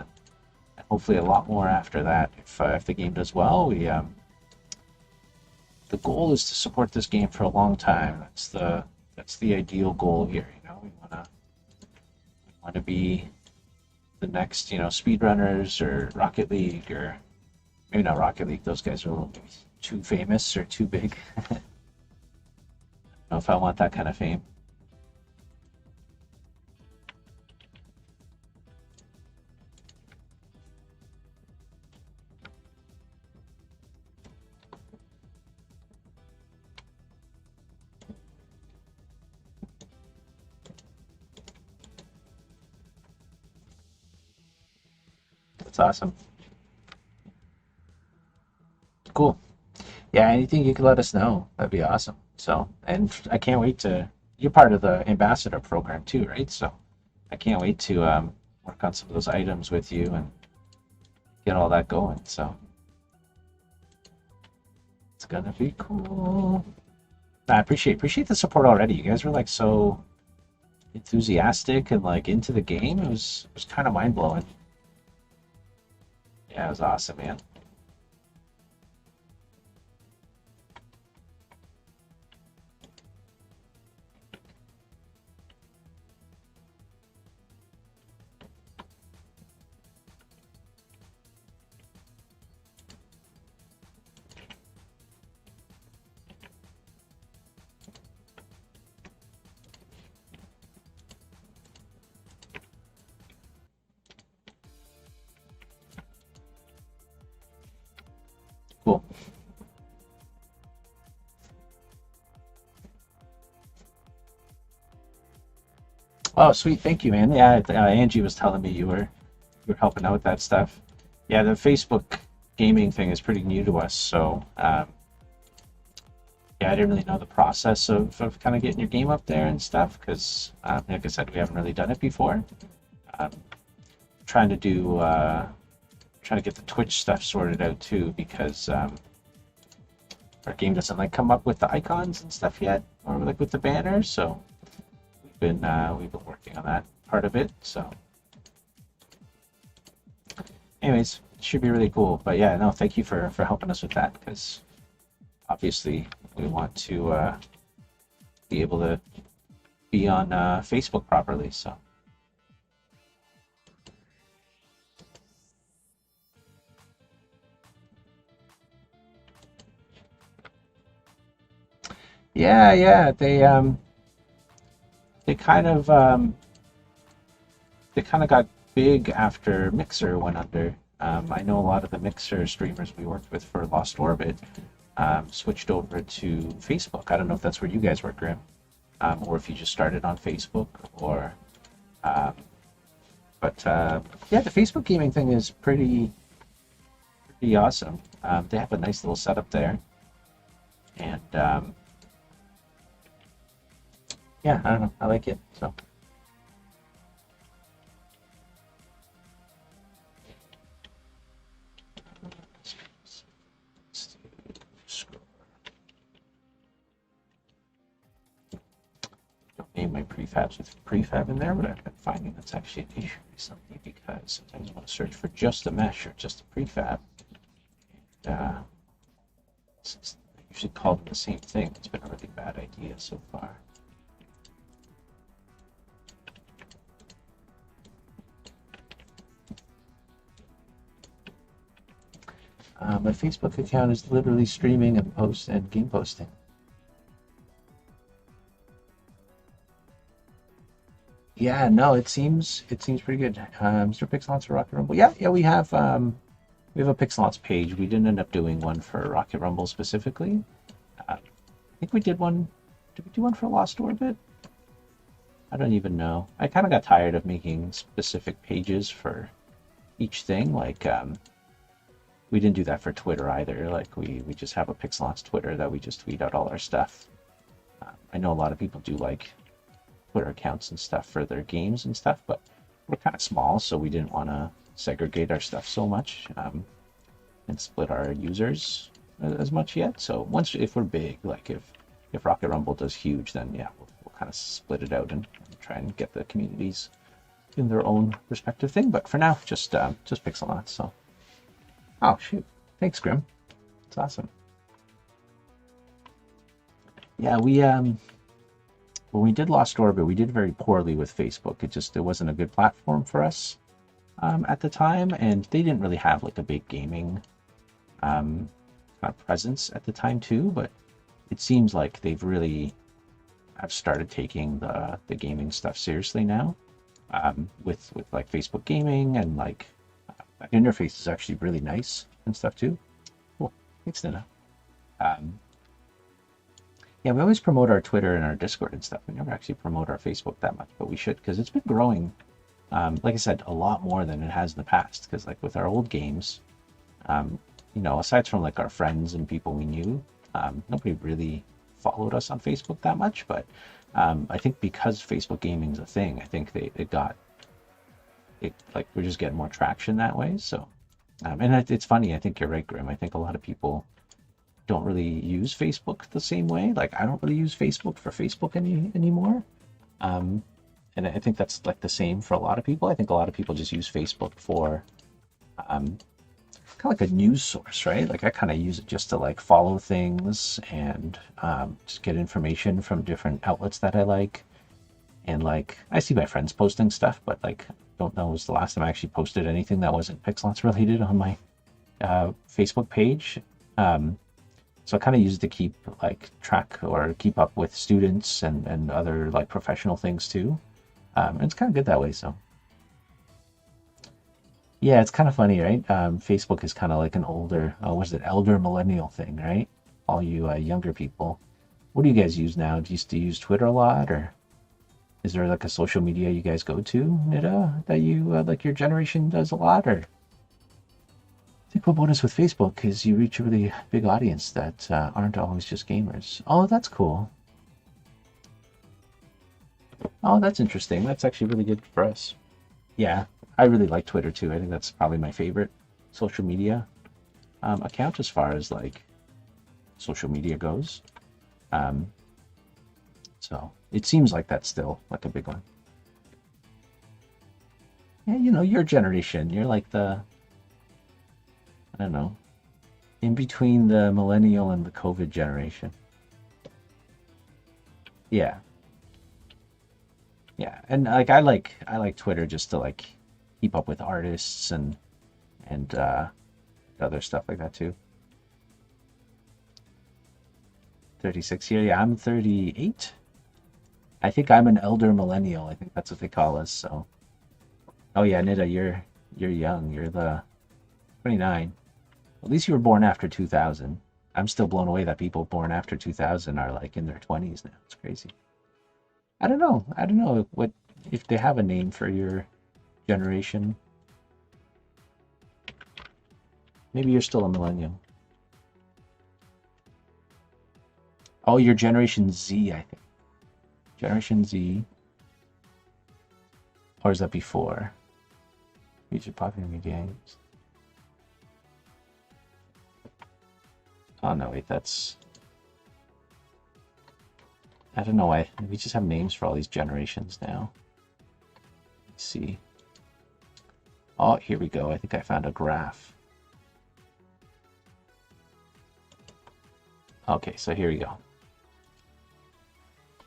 hopefully a lot more after that. If the game does well, the goal is to support this game for a long time. That's the ideal goal here. You know, we want to be the next, speedrunners, or Rocket League, or maybe not Rocket League. Those guys are a little bit too famous or too big. I don't know if I want that kind of fame. That's awesome. Cool. Yeah, anything you could let us know, that'd be awesome. So, and I can't wait to. You're part of the ambassador program too, right? So, I can't wait to work on some of those items with you and get all that going. So, it's gonna be cool. I appreciate the support already. You guys were like so enthusiastic and like into the game. It was kind of mind blowing. Yeah, it was awesome, man. Cool. Oh, sweet. Thank you, man. Yeah, Angie was telling me you were helping out with that stuff. Yeah, the Facebook gaming thing is pretty new to us, so yeah, I didn't really know the process of kind of getting your game up there and stuff because, like I said, we haven't really done it before. Um, trying to do trying to get the Twitch stuff sorted out too because our game doesn't like come up with the icons and stuff yet, or like with the banners. So we've been working on that part of it. So, anyways, it should be really cool. But yeah, no, thank you for helping us with that because obviously we want to be able to be on Facebook properly. So. Yeah, yeah, they kind of they kind of got big after Mixer went under. I know a lot of the Mixer streamers we worked with for Lost Orbit switched over to Facebook. I don't know if that's where you guys were, Grim, or if you just started on Facebook, or um, but yeah, the Facebook gaming thing is pretty awesome. They have a nice little setup there, and yeah, I don't know, I like it. So. Don't name my prefabs with prefab in there, but I've been finding that's actually an issue recently because sometimes I want to search for just a mesh or just a prefab. And, since I usually call them the same thing, it's been a really bad idea so far. My Facebook account is literally streaming and game posting. Yeah, no, it seems pretty good. Mr. Pixelons for Rocket Rumble. Yeah, yeah, we have a Pixelons page. We didn't end up doing one for Rocket Rumble specifically. I think we did one. Did we do one for Lost Orbit? I don't even know. I kind of got tired of making specific pages for each thing. Like, we didn't do that for Twitter either. Like, we just have a Pixelons Twitter that we just tweet out all our stuff. I know a lot of people do like Twitter accounts and stuff for their games and stuff, but we're kind of small, so we didn't want to segregate our stuff so much and split our users as much yet. So if we're big, like if Rocket Rumble does huge, then yeah, we'll kind of split it out and try and get the communities in their own respective thing. But for now, just Pixelons. So, oh shoot, thanks, Grim. It's awesome. Yeah, we when we did Lost Orbit, we did very poorly with Facebook. It wasn't a good platform for us at the time, and they didn't really have like a big gaming presence at the time too. But it seems like they've really have started taking the gaming stuff seriously now, with like Facebook gaming and like that interface is actually really nice and stuff too. Cool, thanks, Nina. Um, Yeah, we always promote our Twitter and our Discord and stuff. We never actually promote our Facebook that much, but we should because it's been growing. Like I said, a lot more than it has in the past. Because like with our old games, aside from like our friends and people we knew, nobody really followed us on Facebook that much. But I think because Facebook gaming is a thing, I think it got it like we're just getting more traction that way. So, and it's funny. I think you're right, Grim. I think a lot of people don't really use Facebook the same way. Like I don't really use Facebook for Facebook anymore. Um, and I think that's like the same for a lot of people. I think a lot of people just use Facebook for kind of like a news source, right? Like I kind of use it just to like follow things and just get information from different outlets that I like. And like I see my friends posting stuff, but like don't know was the last time I actually posted anything that wasn't Pixelons related on my Facebook page. So I kind of use it to keep like track or keep up with students and other like professional things too. And it's kind of good that way. So yeah, it's kind of funny, right? Facebook is kind of like an older, what is it, elder millennial thing, right? All you younger people. What do you guys use now? Do you still use Twitter a lot, or is there like a social media you guys go to, Nita, that you like your generation does a lot? Or I think what bonus with Facebook is you reach a really big audience that aren't always just gamers. Oh, that's cool. Oh, that's interesting. That's actually really good for us. Yeah, I really like Twitter too. I think that's probably my favorite social media account as far as like social media goes. So it seems like that's still like a big one. Yeah, you know, your generation, you're like the, I don't know, in between the millennial and the COVID generation. Yeah, yeah, and like I like Twitter just to like keep up with artists and other stuff like that too. 36 here, yeah, I'm 38. I think I'm an elder millennial. I think that's what they call us. So, oh yeah, Nida, you're young. You're the 29. At least you were born after 2000. I'm still blown away that people born after 2000 are like in their 20s now. It's crazy. I don't know. I don't know what if they have a name for your generation. Maybe you're still a millennial. Oh, you're Generation Z, I think. Generation Z. Or is that before? Featured popular media games. Oh no, wait, that's. I don't know why. We just have names for all these generations now. Let's see. Oh, here we go. I think I found a graph. Okay, so here we go.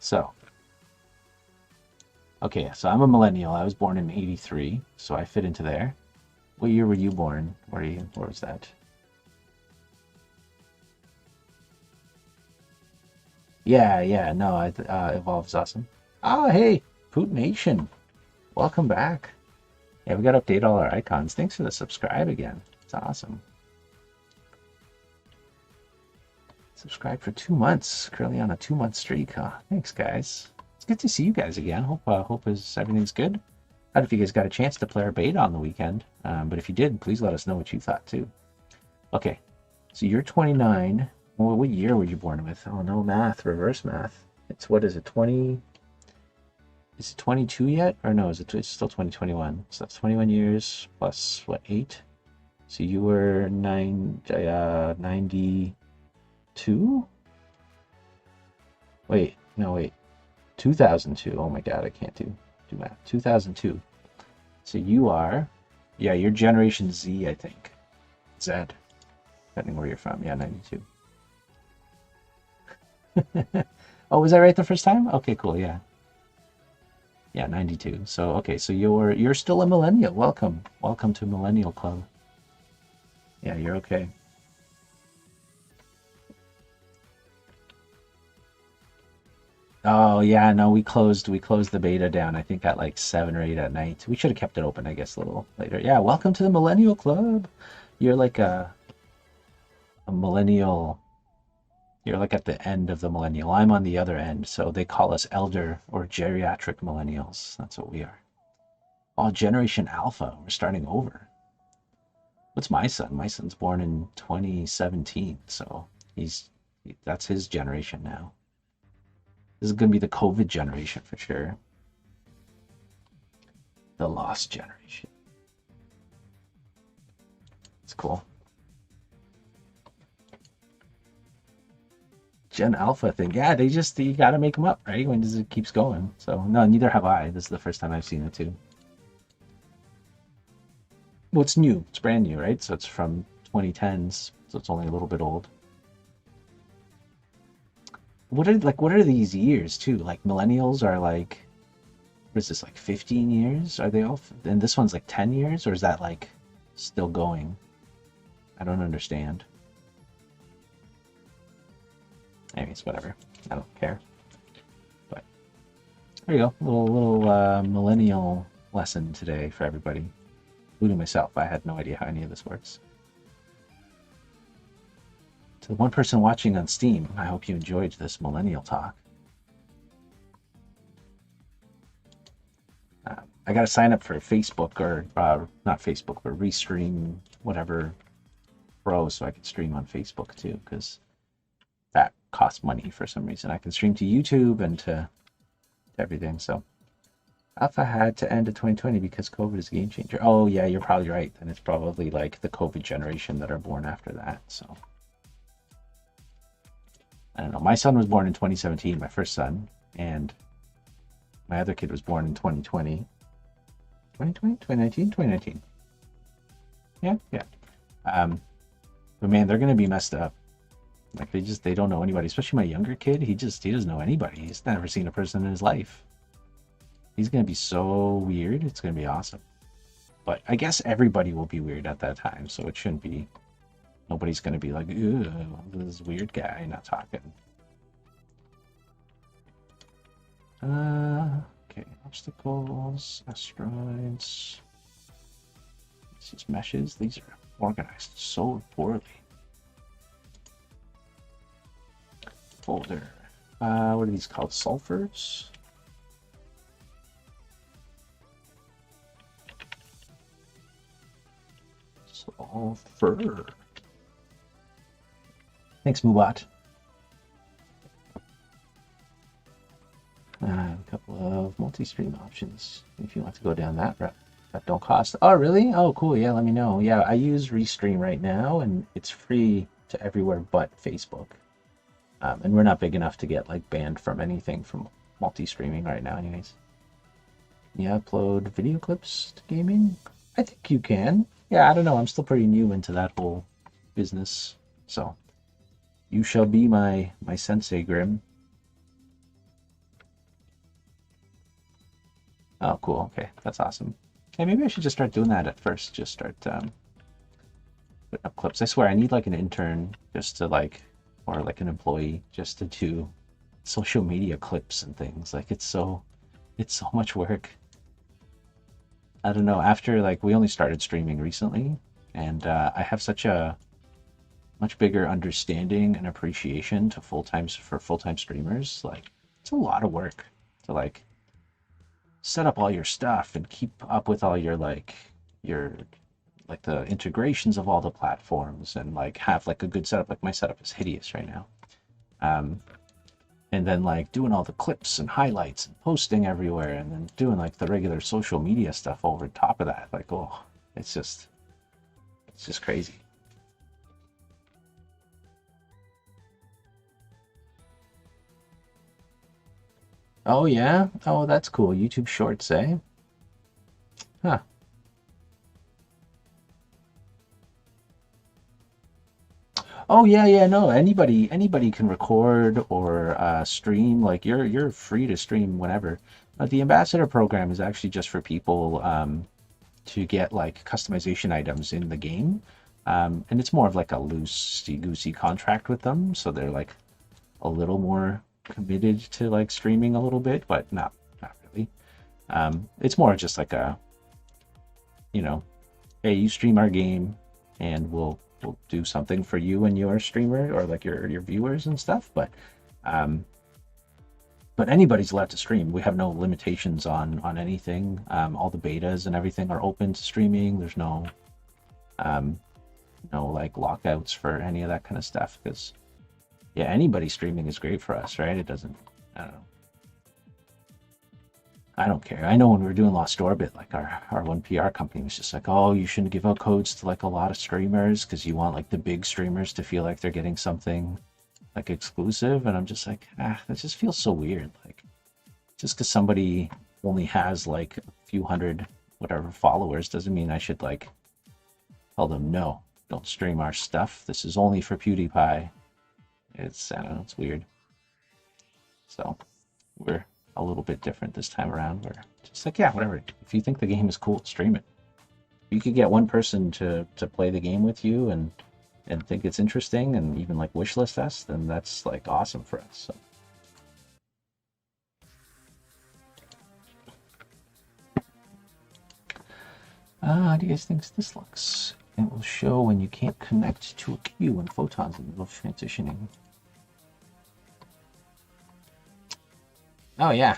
So, okay, so I'm a millennial. I was born in '83, so I fit into there. What year were you born? Where was that? Yeah, yeah, no, Evolve's awesome. Oh, hey, Poot Nation, welcome back. Yeah, we got to update all our icons. Thanks for the subscribe again. It's awesome. Subscribe for 2 months. Currently on a 2-month streak. Huh? Thanks, guys. It's good to see you guys again. Hope everything's good. I don't know if you guys got a chance to play our beta on the weekend, but if you did, please let us know what you thought too. Okay, so you're 29. Well, what year were you born with? Oh, no math, reverse math. It's what is it? 20? Is it 22 yet? Or no? It's still 2021? So that's 21 years plus what 8? So you were 92. Wait, no, wait. 2002. Oh my God, I can't do math. 2002. So you are, yeah, you're Generation Z, I think. Z, depending where you're from. Yeah, 92. Oh, was that right the first time? Okay, cool. Yeah, yeah, 92. So okay, so you're still a millennial. Welcome to Millennial Club. Yeah, you're okay. Oh yeah, no, we closed the beta down. I think at like 7 or 8 at night. We should have kept it open, I guess, a little later. Yeah, welcome to the Millennial Club. You're like a millennial. You're like at the end of the millennial. I'm on the other end, so they call us elder or geriatric millennials. That's what we are. Oh, Generation Alpha. We're starting over. What's my son? My son's born in 2017, so that's his generation now. This is going to be the COVID generation for sure. The lost generation. It's cool. Gen Alpha thing. Yeah, you got to make them up, right? When it keeps going. So, no, neither have I. This is the first time I've seen it too. Well, it's new. It's brand new, right? So it's from 2010s, so it's only a little bit old. What are these years too? Like millennials are like, what is this, like 15 years? Are they all? And this one's like 10 years, or is that like still going? I don't understand. Anyways, whatever. I don't care. But there you go, little millennial lesson today for everybody, including myself. I had no idea how any of this works. To the one person watching on Steam, I hope you enjoyed this millennial talk. I got to sign up for Facebook, or not Facebook, but Restream whatever Pro, so I can stream on Facebook too, because that costs money for some reason. I can stream to YouTube and to everything. So Alpha had to end in 2020 because COVID is a game changer. Oh yeah, you're probably right. And it's probably like the COVID generation that are born after that. So I don't know. My son was born in 2017, my first son, and my other kid was born in 2020. 2020? 2019? 2019. Yeah. But man, they're gonna be messed up. Like they don't know anybody, especially my younger kid. He doesn't know anybody. He's never seen a person in his life. He's gonna be so weird. It's gonna be awesome. But I guess everybody will be weird at that time, so it shouldn't be. Nobody's gonna be like, ew, this weird guy not talking. Okay, obstacles, asteroids. This is meshes. These are organized so poorly. Folder. What are these called? Sulfurs? Sulfur. Thanks, Mubot. A couple of multi-stream options if you want to go down that route. That don't cost. Oh, really? Oh, cool. Yeah, let me know. Yeah, I use Restream right now, and it's free to everywhere but Facebook. And we're not big enough to get like banned from anything from multi-streaming right now, anyways. Can you upload video clips to gaming? I think you can. Yeah, I don't know. I'm still pretty new into that whole business, so you shall be my sensei, Grim. Oh, cool. Okay, that's awesome. Hey, maybe I should just start doing that at first. Just start putting up clips. I swear, I need like an intern just to like, or like an employee just to do social media clips and things. Like it's so much work. I don't know. After like we only started streaming recently, and I have such a much bigger understanding and appreciation to full-time streamers. Like it's a lot of work to like set up all your stuff and keep up with all your the integrations of all the platforms, and like have like a good setup. Like my setup is hideous right now. And then like doing all the clips and highlights and posting everywhere, and then doing like the regular social media stuff over top of that. Like, oh, it's just crazy. Oh yeah? Oh, that's cool. YouTube Shorts, eh? Huh. Oh yeah, no. Anybody can record or stream. Like you're free to stream whenever. The ambassador program is actually just for people to get like customization items in the game, and it's more of like a loosey-goosey contract with them. So they're like a little more committed to like streaming a little bit, but not really. It's more just like a, hey, you stream our game, and we'll do something for you and your streamer, or like your viewers and stuff. But anybody's allowed to stream. We have no limitations on anything. All the betas and everything are open to streaming. There's no like lockouts for any of that kind of stuff, because yeah, anybody streaming is great for us, right? It doesn't, I don't know. I don't care. I know when we were doing Lost Orbit, like our one PR company was just like, oh, you shouldn't give out codes to like a lot of streamers because you want like the big streamers to feel like they're getting something like exclusive. And I'm just like, that just feels so weird. Like just because somebody only has like a few hundred whatever followers doesn't mean I should like tell them no. don't stream our stuff. This is only for PewDiePie. It's, I don't know, it's weird. So we're a little bit different this time around. We're just like, yeah, whatever. If you think the game is cool, stream it. If you could get one person to play the game with you and think it's interesting and even like wishlist us, then that's like awesome for us. So. How do you guys think this looks? It will show when you can't connect to a queue and photons in the middle of transitioning. Oh yeah.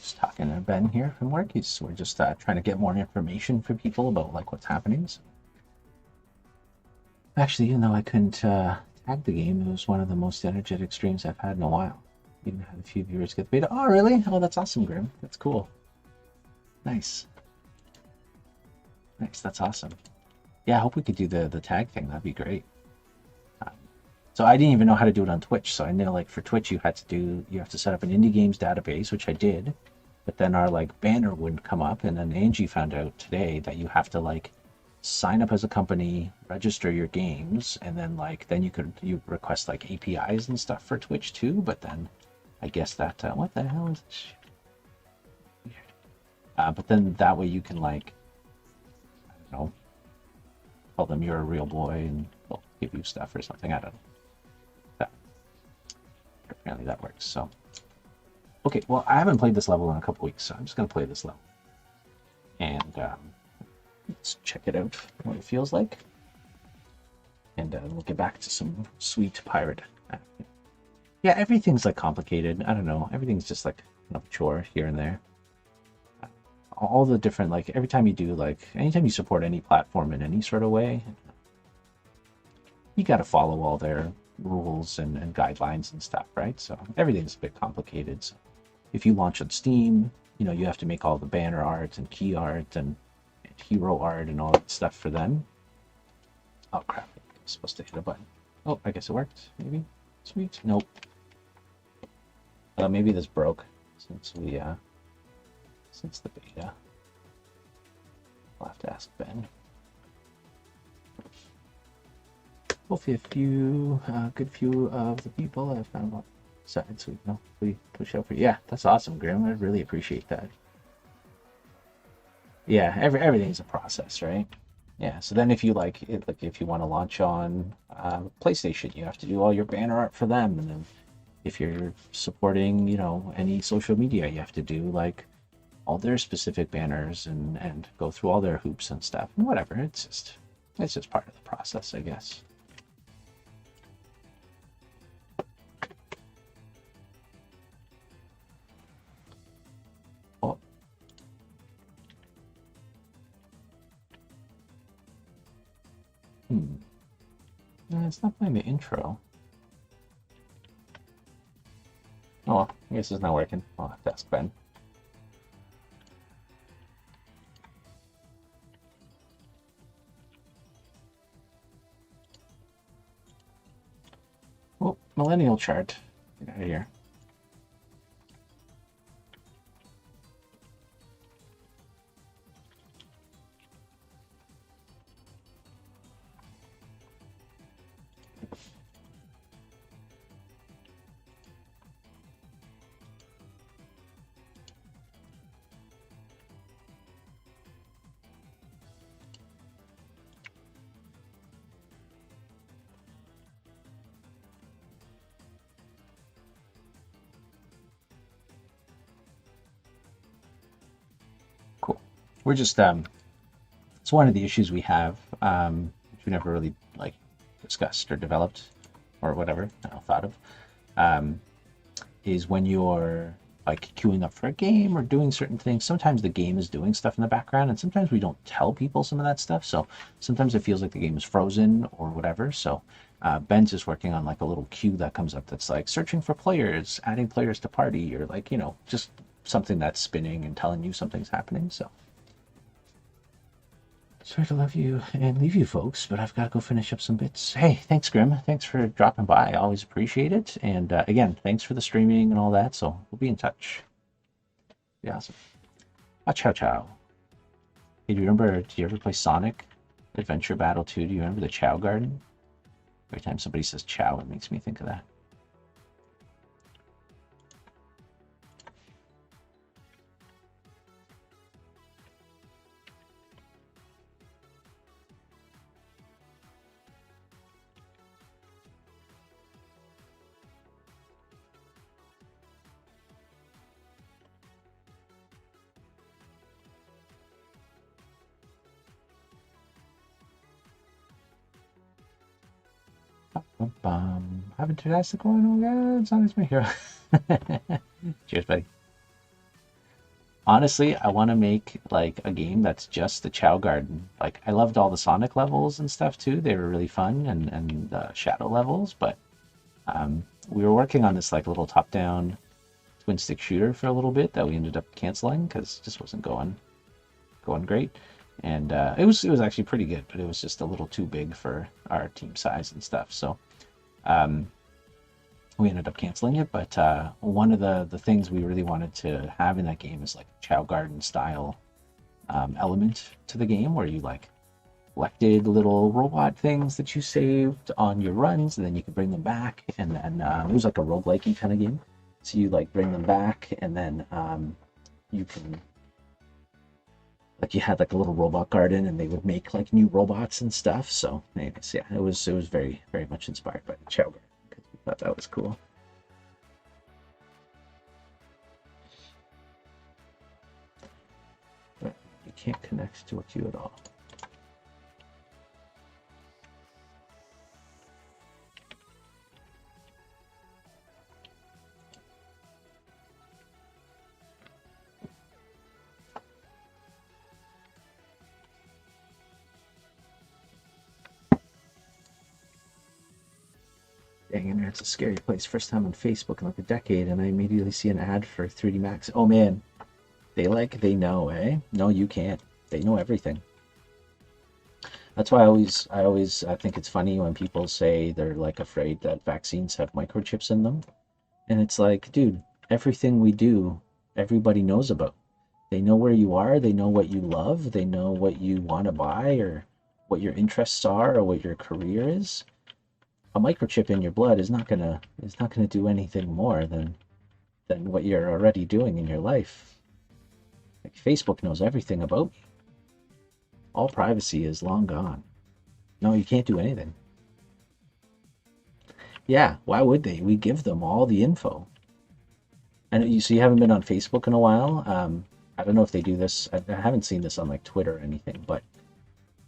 Just talking to Ben here from work. We're just trying to get more information for people about like what's happening. So. Actually, even though I couldn't tag the game, it was one of the most energetic streams I've had in a while. Even had a few viewers get beta. Oh, really? Oh, that's awesome, Grim. That's cool. Nice. Nice. That's awesome. Yeah, I hope we could do the tag thing. That'd be great. So I didn't even know how to do it on Twitch. So I know like for Twitch you have to set up an indie games database, which I did. But then our like banner wouldn't come up, and then Angie found out today that you have to like sign up as a company, register your games, and then like then you request like APIs and stuff for Twitch too. But then I guess that what the hell is this? Weird. But then that way you can like I don't know, tell them you're a real boy and they'll give you stuff or something. I don't know. Apparently that works. So okay, well I haven't played this level in a couple weeks, so I'm just gonna play this level and let's check it out, what it feels like, and we'll get back to some sweet pirate action. Yeah, everything's like complicated. I don't know, everything's just like a chore here and there. All the different, like every time you do, like anytime you support any platform in any sort of way, you got to follow all their rules and guidelines and stuff, right? So everything's a bit complicated. So if you launch on Steam, you know, you have to make all the banner art and key art and hero art and all that stuff for them. Oh crap, I'm supposed to hit a button. Oh, I guess it worked, maybe? Sweet. Nope. Maybe this broke since the beta. I'll have to ask Ben. Hopefully a good few of the people have found what side, so we push out for you. Yeah, that's awesome, Grim. I really appreciate that. Yeah, everything's a process, right? Yeah, so then if you if you want to launch on PlayStation, you have to do all your banner art for them, and then if you're supporting, you know, any social media, you have to do like all their specific banners and go through all their hoops and stuff and whatever. It's just part of the process, I guess. Oh. It's not playing the intro. Oh well, I guess it's not working. I'll have to ask Ben. Oh, millennial chart. Get out of here. We're just it's one of the issues we have, which we never really like discussed or developed or whatever, thought of, is when you're like queuing up for a game or doing certain things. Sometimes the game is doing stuff in the background, and sometimes we don't tell people some of that stuff. So sometimes it feels like the game is frozen or whatever. So Ben's just working on like a little queue that comes up that's like searching for players, adding players to party, or like, you know, just something that's spinning and telling you something's happening. So sorry to love you and leave you folks, but I've got to go finish up some bits. Hey, thanks, Grim. Thanks for dropping by. I always appreciate it. And again, thanks for the streaming and all that. So we'll be in touch. Be awesome. Ciao, ciao. Hey, do you remember, did you ever play Sonic Adventure Battle 2? Do you remember the Chow Garden? Every time somebody says Chow, it makes me think of that. Haven't Jurassic one? Oh god, Sonic's my hero. Cheers, buddy. Honestly, I want to make like a game that's just the Chow Garden. Like, I loved all the Sonic levels and stuff too. They were really fun, and the Shadow levels. But we were working on this like little top-down twin stick shooter for a little bit that we ended up canceling because it just wasn't going great. And it was actually pretty good, but it was just a little too big for our team size and stuff. So we ended up canceling it. But one of the things we really wanted to have in that game is like a Chow Garden style element to the game, where you like collected little robot things that you saved on your runs, and then you could bring them back. And then it was like a roguelike kind of game. So you like bring them back, and then you can, like, you had like a little robot garden, and they would make like new robots and stuff. So anyways, yeah, it was very, very much inspired by the Chow Garden because we thought that was cool. But you can't connect to a queue at all. Dang, internet's a scary place. First time on Facebook in like a decade, and I immediately see an ad for 3D Max. Oh man, they know, eh? No, you can't. They know everything. That's why I always think it's funny when people say they're like afraid that vaccines have microchips in them, and it's like, dude, everything we do, everybody knows about. They know where you are. They know what you love. They know what you want to buy, or what your interests are, or what your career is. A microchip in your blood is not gonna do anything more than what you're already doing in your life. Like, Facebook knows everything about me. All privacy is long gone. No, you can't do anything. Yeah, why would they? We give them all the info. And you haven't been on Facebook in a while. I don't know if they do this. I haven't seen this on like Twitter or anything, but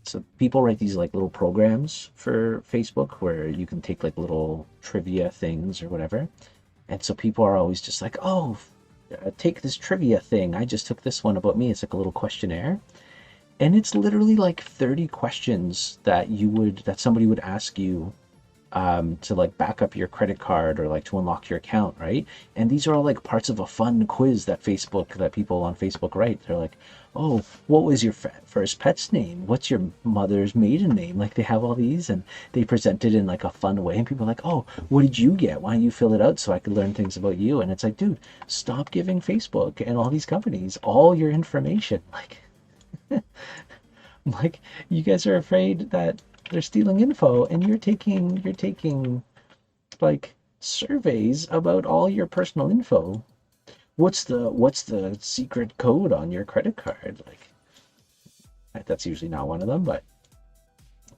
so people write these like little programs for Facebook where you can take like little trivia things or whatever. And so people are always just like, oh, take this trivia thing. I just took this one about me. It's like a little questionnaire. And it's literally like 30 questions that somebody would ask you to like back up your credit card or like to unlock your account, right? And these are all like parts of a fun quiz that people on Facebook write. They're like, oh, what was your first pet's name? What's your mother's maiden name? Like, they have all these, and they present it in like a fun way, and people are like, oh, what did you get? Why don't you fill it out so I could learn things about you? And it's like, dude, stop giving Facebook and all these companies all your information. Like, you guys are afraid that they're stealing info, and you're taking like surveys about all your personal info. What's the secret code on your credit card? Like, that's usually not one of them, but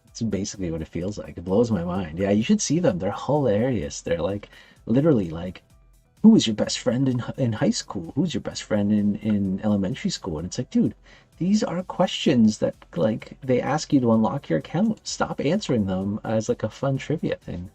it's basically what it feels like. It blows my mind. Yeah, you should see them. They're hilarious. They're like literally like, who was your best friend in high school? Who's your best friend in elementary school? And it's like, dude, these are questions that like they ask you to unlock your account. Stop answering them as like a fun trivia thing.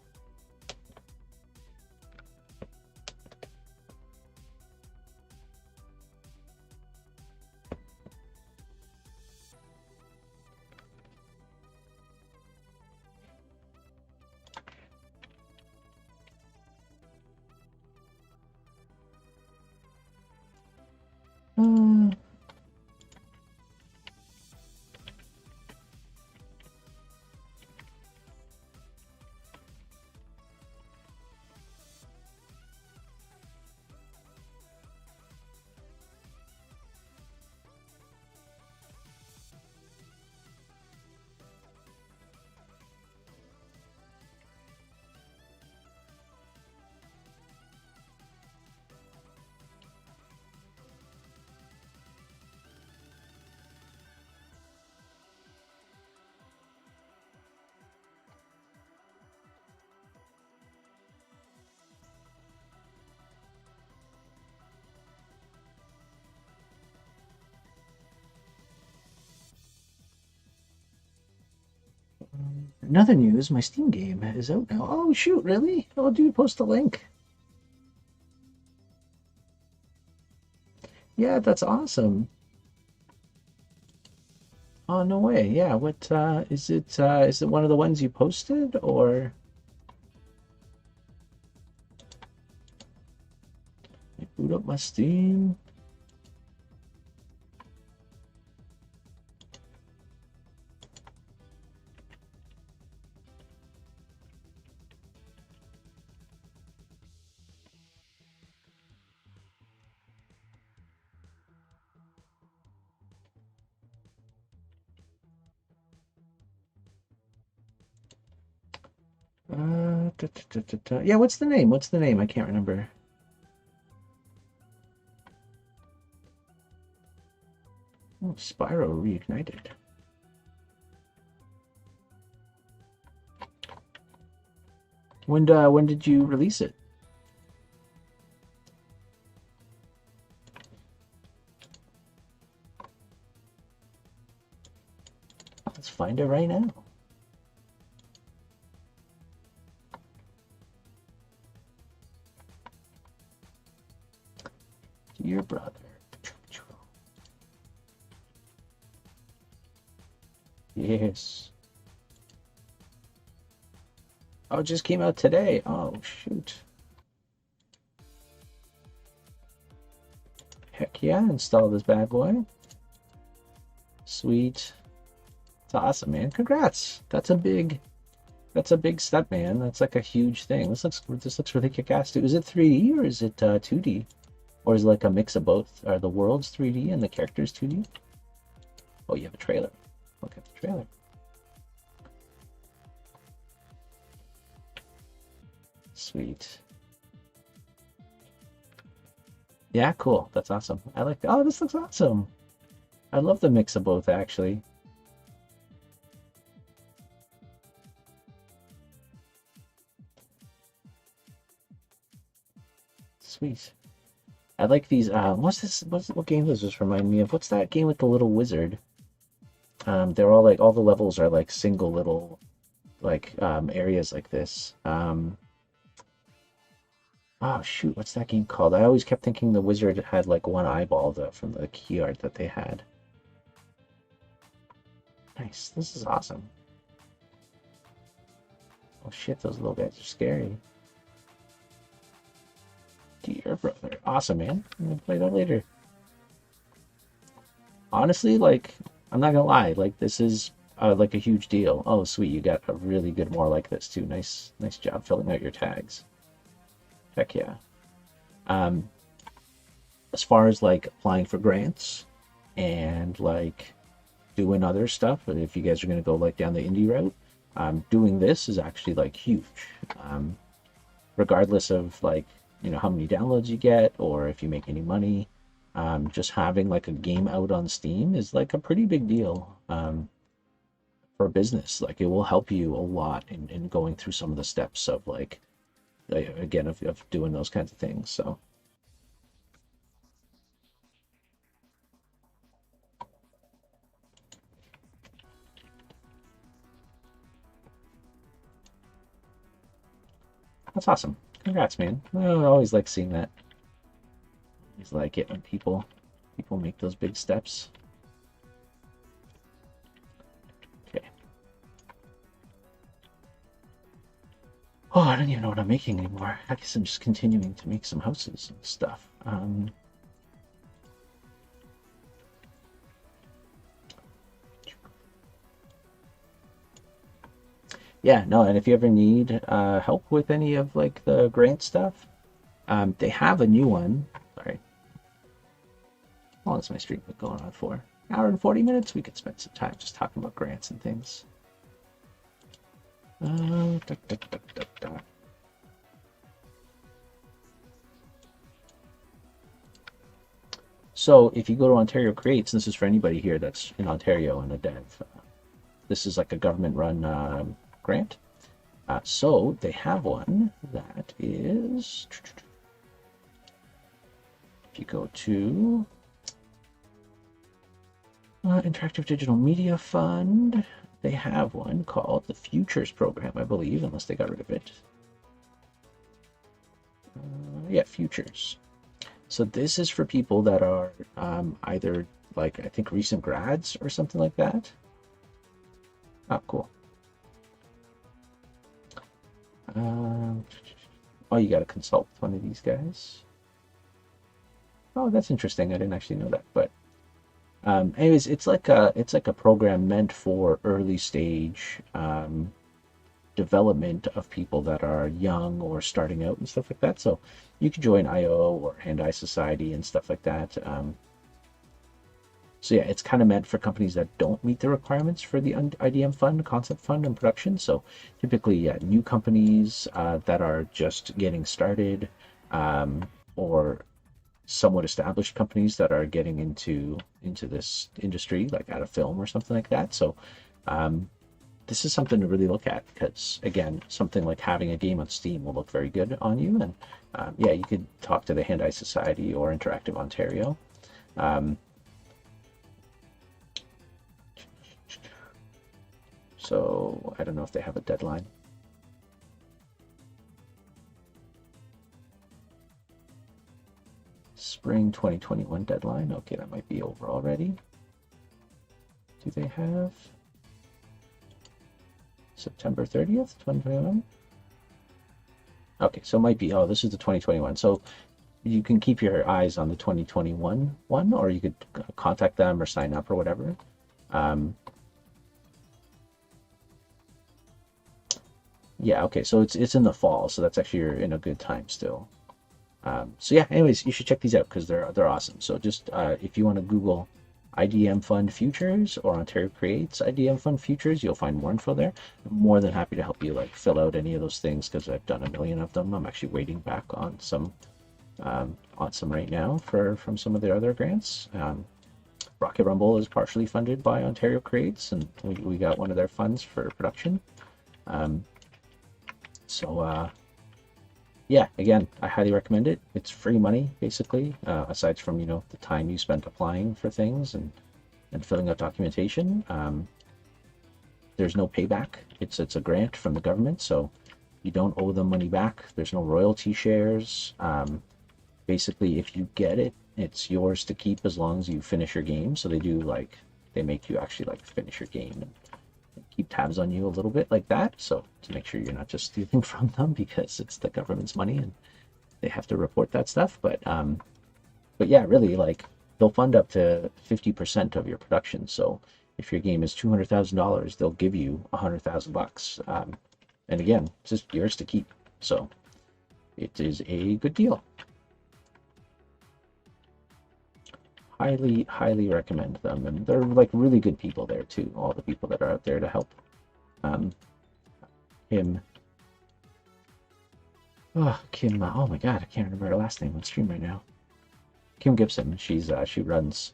Another news, my Steam game is out now. Oh, shoot, really? Oh, dude, post a link. Yeah, that's awesome. Oh, no way. Yeah, what is it one of the ones you posted or boot up my Steam? Yeah, what's the name? What's the name? I can't remember. Oh, Spyro Reignited. When did you release it? Let's find it right now. Dear brother. Yes. Oh, it just came out today. Oh, shoot. Heck yeah, install this bad boy. Sweet. It's awesome, man. Congrats. That's a big step, man. That's like a huge thing. This looks really kick-ass too. Is it 3D or is it 2D? Or is it like a mix of both? Are the worlds 3D and the characters 2D? Oh, you have a trailer. Look at the trailer. Sweet. Yeah, cool. That's awesome. I like that. Oh, this looks awesome. I love the mix of both, actually. Sweet. I like these. What's this? What game does this remind me of? What's that game with the little wizard? They're all like all the levels are like single little like areas like this. Oh shoot, what's that game called? I always kept thinking the wizard had like one eyeball from the key art that they had. Nice. This is awesome. Oh shit, those little guys are scary. Dear brother. Awesome, man. I'm gonna play that later. Honestly, like, I'm not gonna lie, like this is like a huge deal. Oh, sweet, you got a really good more like this too. Nice job filling out your tags. Heck yeah. Um, as far as like applying for grants and like doing other stuff, but if you guys are gonna go like down the indie route, doing this is actually like huge. Regardless of like how many downloads you get or if you make any money, just having like a game out on Steam is like a pretty big deal for business. Like it will help you a lot in going through some of the steps of like again of doing those kinds of things. So that's awesome. Congrats, man. I always like seeing that. Always like it when people make those big steps. Okay. Oh, I don't even know what I'm making anymore. I guess I'm just continuing to make some houses and stuff. Yeah, no, and if you ever need help with any of like the grant stuff, they have a new one. Sorry. How long is my stream been going on for? An hour and 40 minutes? We could spend some time just talking about grants and things. Da, da, da. So if you go to Ontario Creates, this is for anybody here that's in Ontario and a dev, this is like a government-run grant. So they have one that is, if you go to Interactive Digital Media Fund, they have one called the Futures Program, I believe, unless they got rid of it. Yeah, Futures. So this is for people that are either like, I think, recent grads or something like that. Oh, cool. Oh, you got to consult with one of these guys. Oh, that's interesting. I didn't actually know that. But anyways, it's like a program meant for early stage development of people that are young or starting out and stuff like that. So you could join IO or Hand-Eye Society and stuff like that. So yeah, it's kind of meant for companies that don't meet the requirements for the IDM fund, concept fund, and production. So typically, yeah, new companies that are just getting started, or somewhat established companies that are getting into this industry, like out of film or something like that. So this is something to really look at, because again, something like having a game on Steam will look very good on you. And yeah, you could talk to the Hand-Eye Society or Interactive Ontario. So I don't know if they have a deadline. Spring 2021 deadline. Okay, that might be over already. Do they have September 30th, 2021? Okay, so it might be, oh, this is the 2021. So you can keep your eyes on the 2021 one, or you could contact them or sign up or whatever. Yeah, okay, so it's in the fall, so that's actually, you're in a good time still. So yeah, anyways, you should check these out because they're awesome. So just if you want to Google IDM Fund Futures or Ontario Creates IDM Fund Futures, you'll find more info there. I'm more than happy to help you like fill out any of those things because I've done a million of them. I'm actually waiting back on some right now from some of the other grants. Rocket Rumble is partially funded by Ontario Creates, and we got one of their funds for production. So yeah, again, I highly recommend it. It's free money, basically, aside from, the time you spent applying for things and filling out documentation. There's no payback. It's a grant from the government, so you don't owe them money back. There's no royalty shares. Basically, if you get it, it's yours to keep as long as you finish your game. So they make you actually finish your game and keep tabs on you a little bit like that, so to make sure you're not just stealing from them, because it's the government's money and they have to report that stuff. But yeah, really, they'll fund up to 50% of your production. So if your game is $200,000, they'll give you $100,000. And again, it's just yours to keep, so it is a good deal. Highly recommend them, and they're really good people there too, all the people that are out there to help. Kim, oh my god, I can't remember her last name on stream right now. Kim Gibson. She runs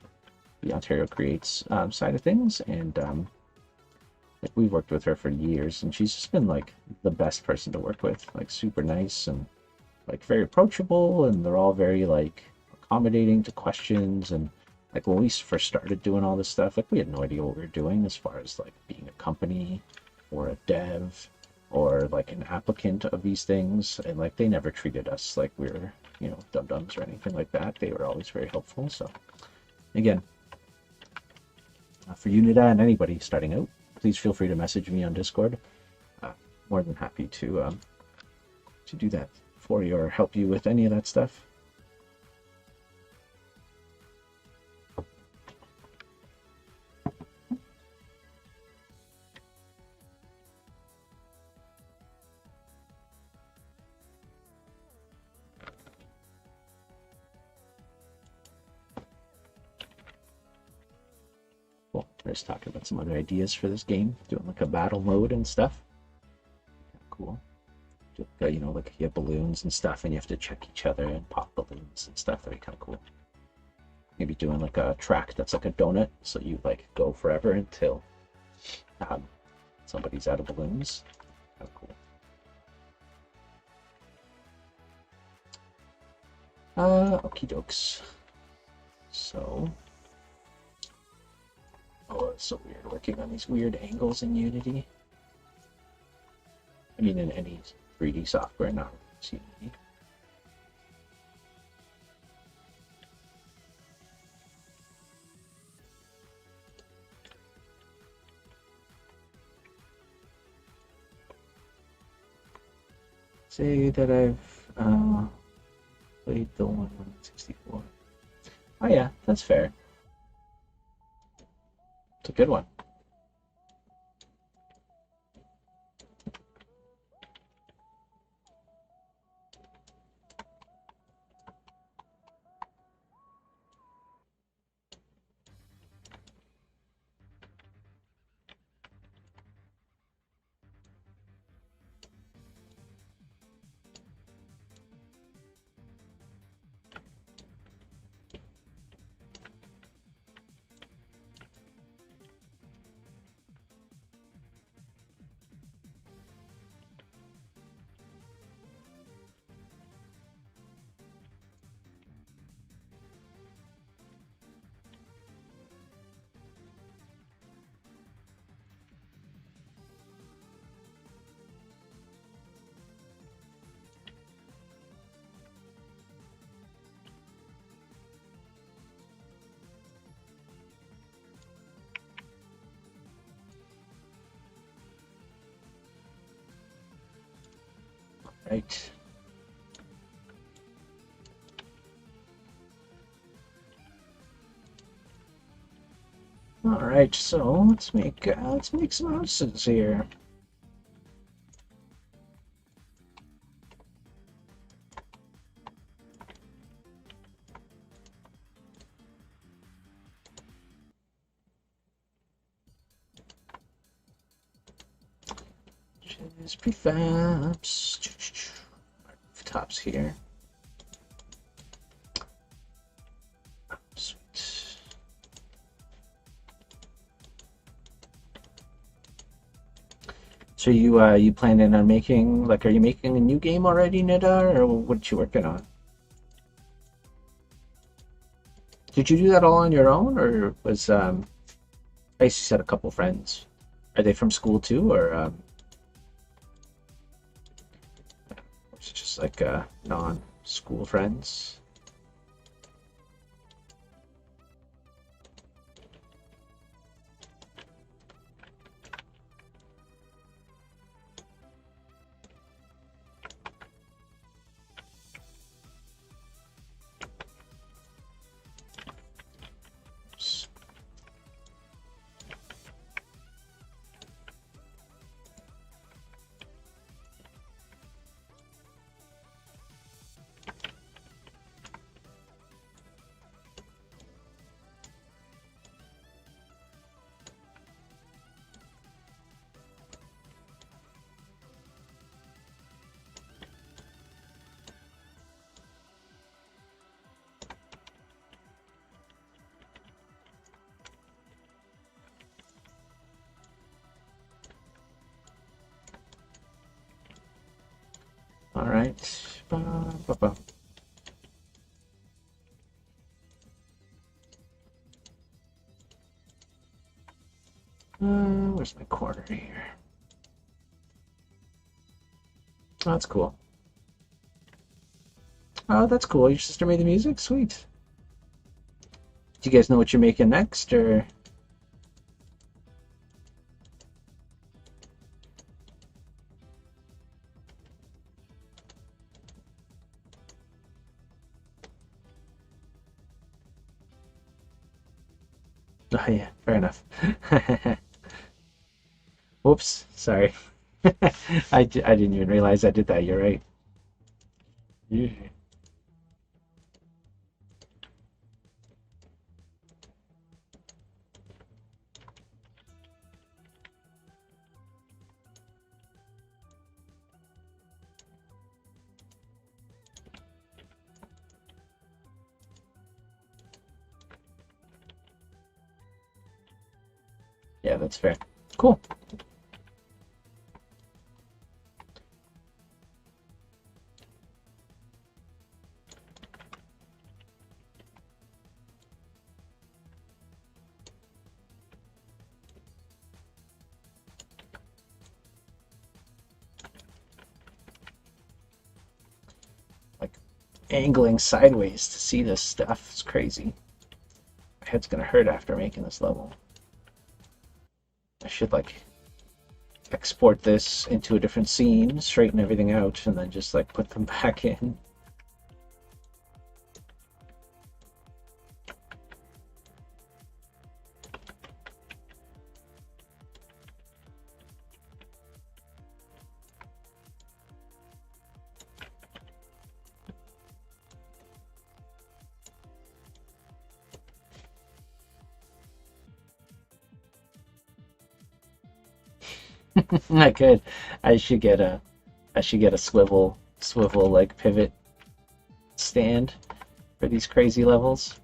the Ontario Creates side of things, and we've worked with her for years, and she's just been the best person to work with, super nice and very approachable, and they're all very accommodating to questions. And when we first started doing all this stuff, we had no idea what we were doing as far as being a company or a dev or an applicant of these things, and they never treated us like we were dum-dums or anything like that. They were always very helpful. So again, for Unida and anybody starting out, please feel free to message me on Discord. More than happy to do that for you or help you with any of that stuff. Cool. We're just talking about some other ideas for this game, doing a battle mode and stuff. Cool. You have balloons and stuff, and you have to check each other and pop balloons and stuff. That'd be kind of cool. Maybe doing a track that's like a donut, so you go forever until somebody's out of balloons. Kind of cool. Okie dokes. So, Oh, it's so weird working on these weird angles in Unity. I mean, in any 3D software, not Unity. Say that I've played the one on 64. Oh yeah, that's fair. It's a good one. Right. All right, so let's make some houses here. Just prefabs. Tops here. Sweet. So you planning on making, like, are you making a new game already, Nida, or what you working on? Did you do that all on your own, or was I used to said a couple friends. Are they from school too, or was it just like non-school friends? All right. Where's my corner here? Oh, that's cool. Oh, that's cool. Your sister made the music? Sweet. Do you guys know what you're making next, or? Oh yeah, fair enough. Whoops, sorry. I didn't even realize I did that. You're right. Yeah. Yeah, that's fair. Cool. angling sideways to see this stuff. It's crazy. My head's gonna hurt after making this level. I should like export this into a different scene, straighten everything out, and then just like put them back in. I could. I should get a. I should get a swivel like pivot stand for these crazy levels.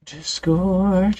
Discord.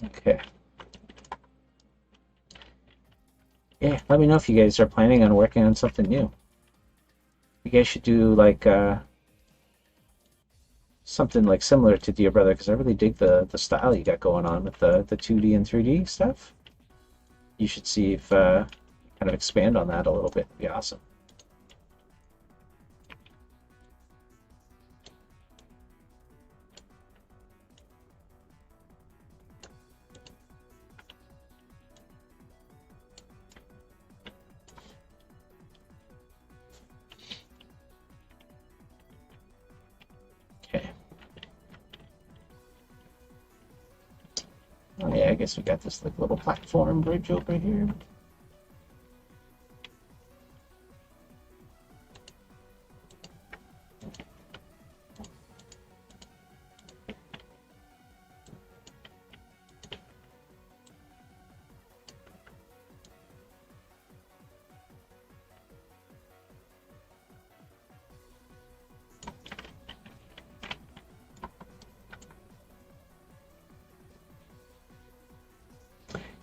Okay. Yeah, let me know if you guys are planning on working on something new. You guys should do like something like similar to Dear Brother, because I really dig the style you got going on with the 2D and 3D stuff. You should see if kind of expand on that a little bit. It'd be awesome. Okay. Oh yeah, I guess we got this like little platform bridge over here.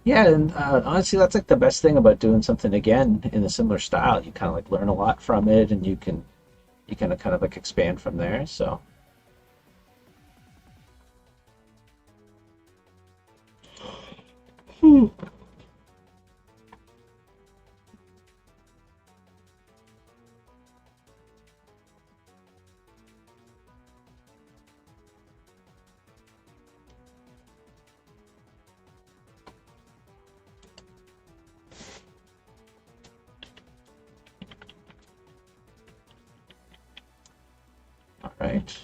Yeah, and honestly, that's like the best thing about doing something again in a similar style. You kind of like learn a lot from it, and you can kind of like expand from there. So, all right.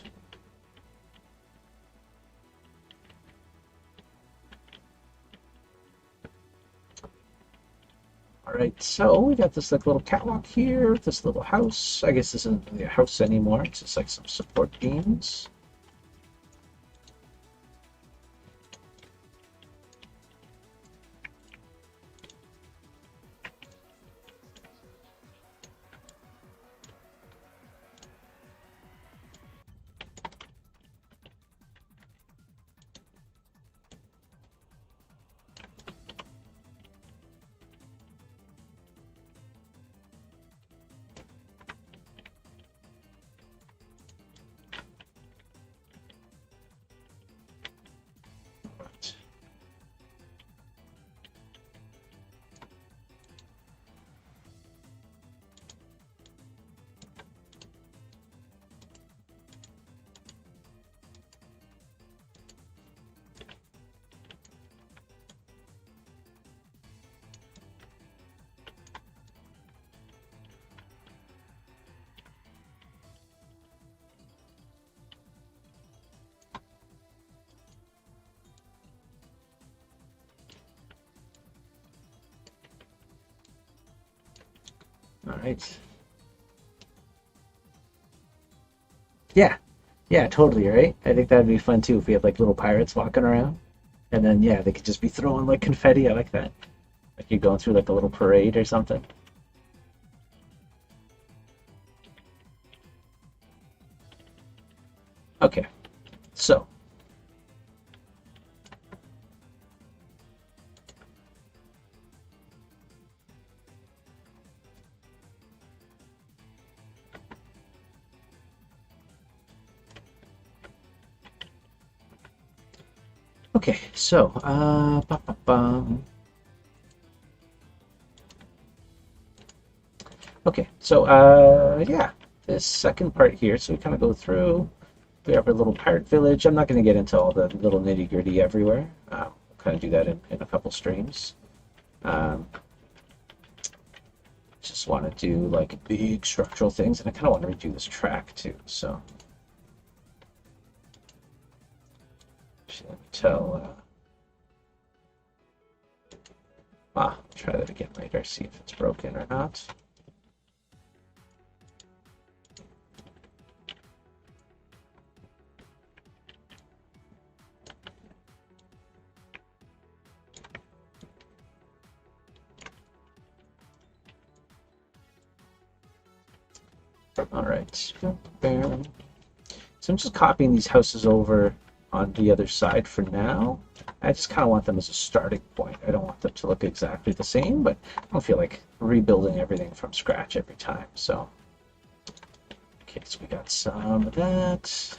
All right, so we got this like little catwalk here, this little house. I guess this isn't really a house anymore. It's just like some support beams. All right. Yeah. Yeah, totally, right? I think that'd be fun too if we had like little pirates walking around. And then yeah, they could just be throwing like confetti. I like that. Like you're going through like a little parade or something. Okay. So, okay. So, okay. So, yeah, this second part here. So we kind of go through. We have our little pirate village. I'm not going to get into all the little nitty gritty everywhere. We'll kind of do that in a couple streams. Um, just want to do like big structural things, and I kind of want to redo this track too. So, actually, let me tell. Try that again later. See if it's broken or not. All right. So I'm just copying these houses over on the other side for now. I just kind of want them as a starting point. I don't want them to look exactly the same, but I don't feel like rebuilding everything from scratch every time. So, okay, so we got some of that.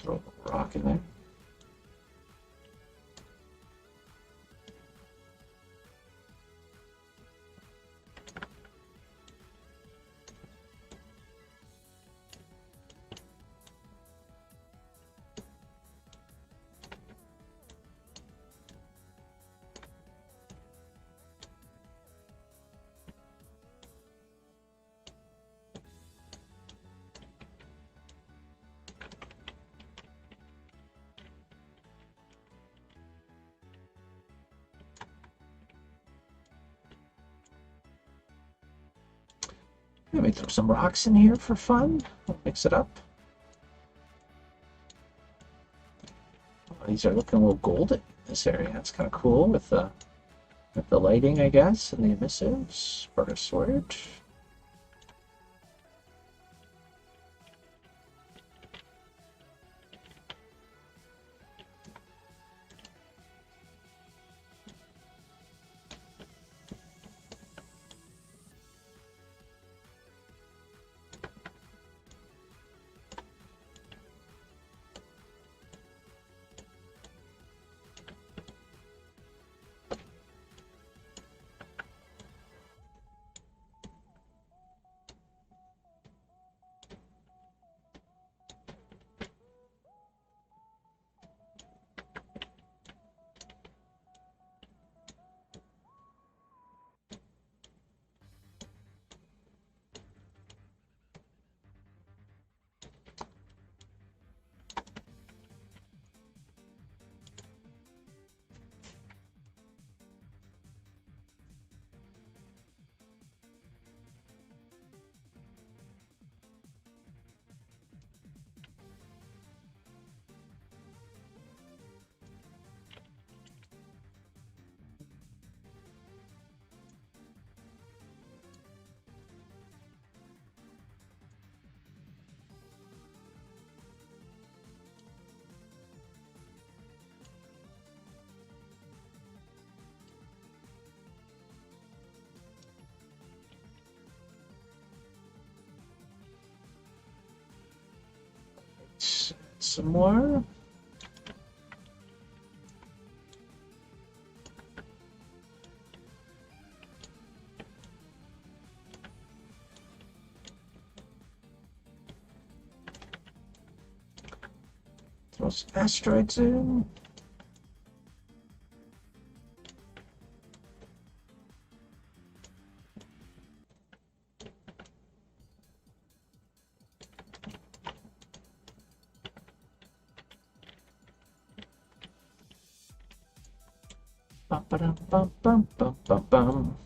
Throw a rock in there. Maybe throw some rocks in here for fun. Mix it up. These are looking a little golden in this area. That's kind of cool with the lighting, I guess, and the emissives. Barter sword. Some more. those asteroids in. Bum, ba-dum, bum, bum, bum, bum, bum.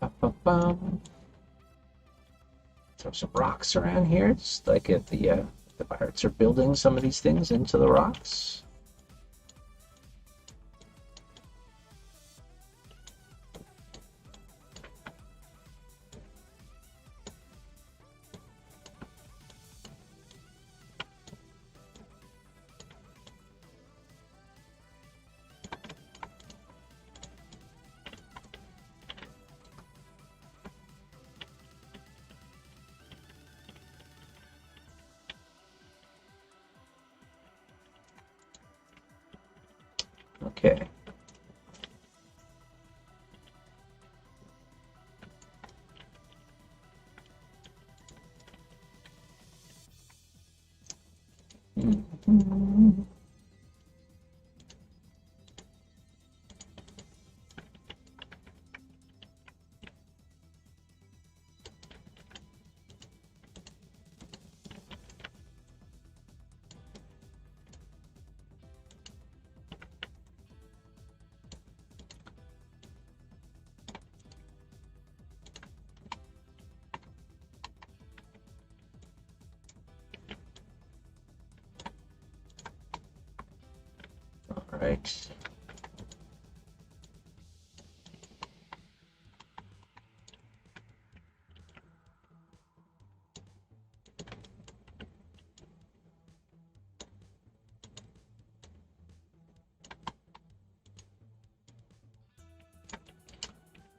Bum, bum, bum. Throw some rocks around here. It's like if the pirates are building some of these things into the rocks. Okay. Mm-hmm. All right.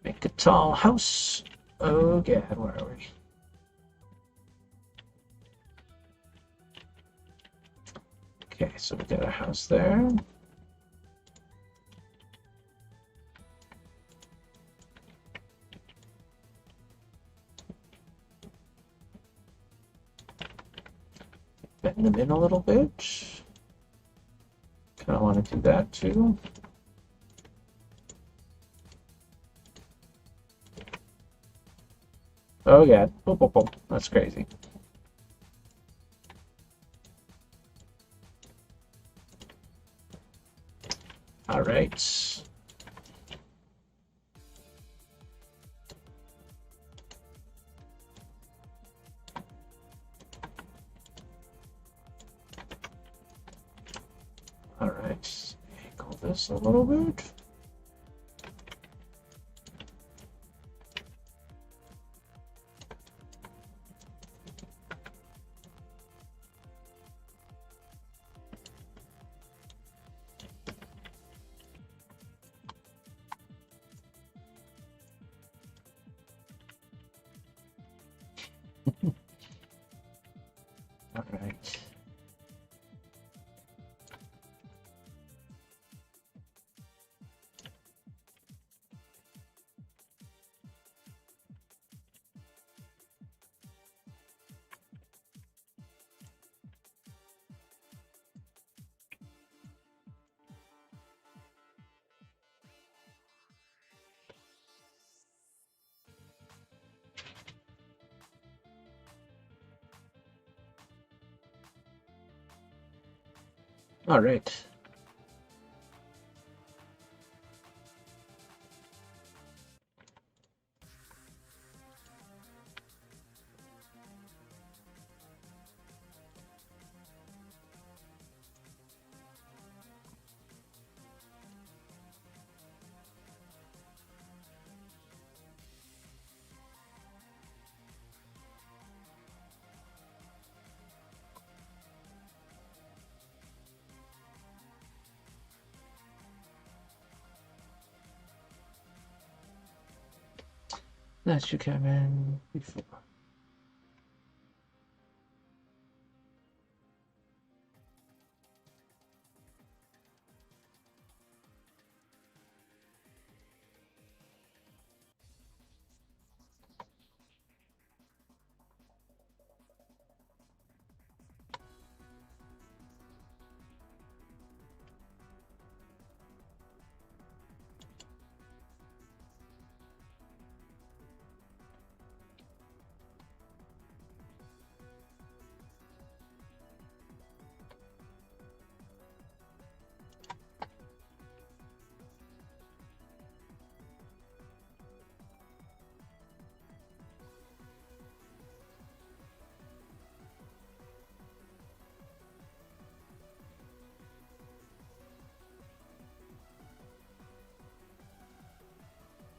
Make a tall house. Oh God, where are we? Okay, so we got a house there. Bend them in a little bit. Kind of want to do that too. Oh yeah, boom, boom, boom. That's crazy. All right. All right. Angle this a little bit. All right. All right. That should come in before.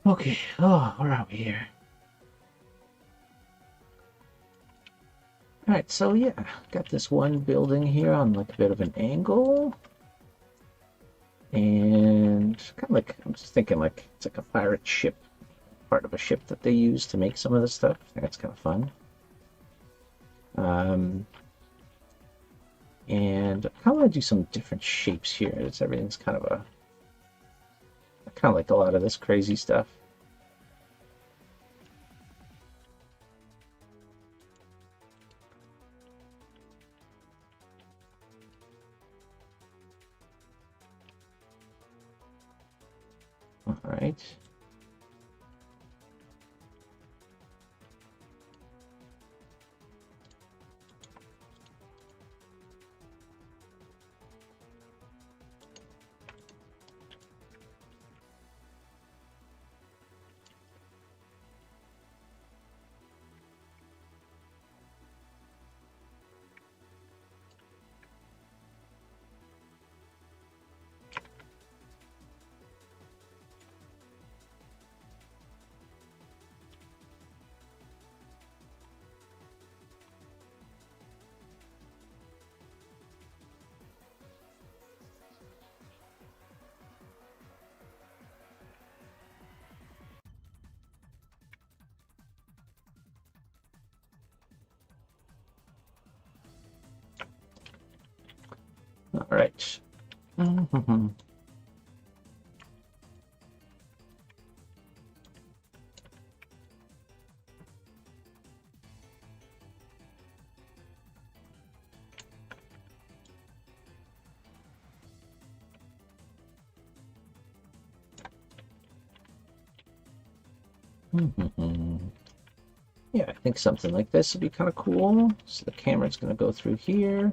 Okay, oh, where are we here? Alright, so yeah, got this one building here on like a bit of an angle. And kind of like, I'm just thinking like it's like a pirate ship, part of a ship that they use to make some of this stuff. I think that's kind of fun. And I kind of want to do some different shapes here. Everything's kind of a, I kind of like a lot of this crazy stuff. All right. All right. Yeah, I think something like this would be kind of cool. So the camera's going to go through here.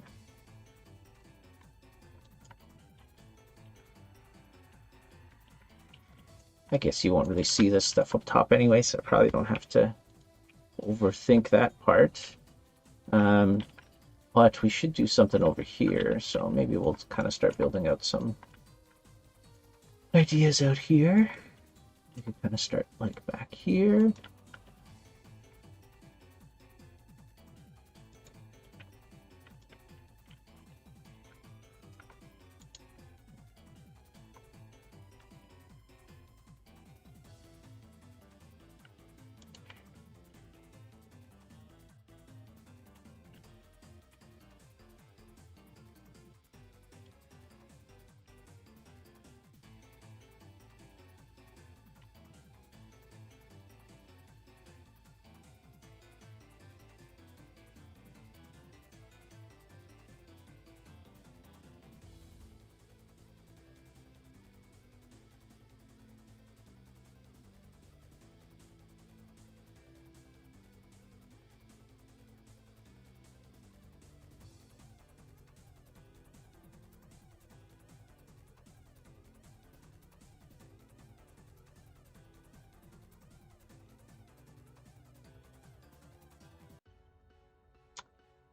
I guess you won't really see this stuff up top anyway, so I probably don't have to overthink that part. But we should do something over here, so maybe we'll kind of start building out some ideas out here. We can kind of start like back here.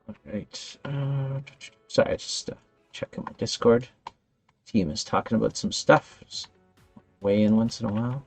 All right. Sorry, just checking my Discord. Team is talking about some stuff. Just weigh in once in a while.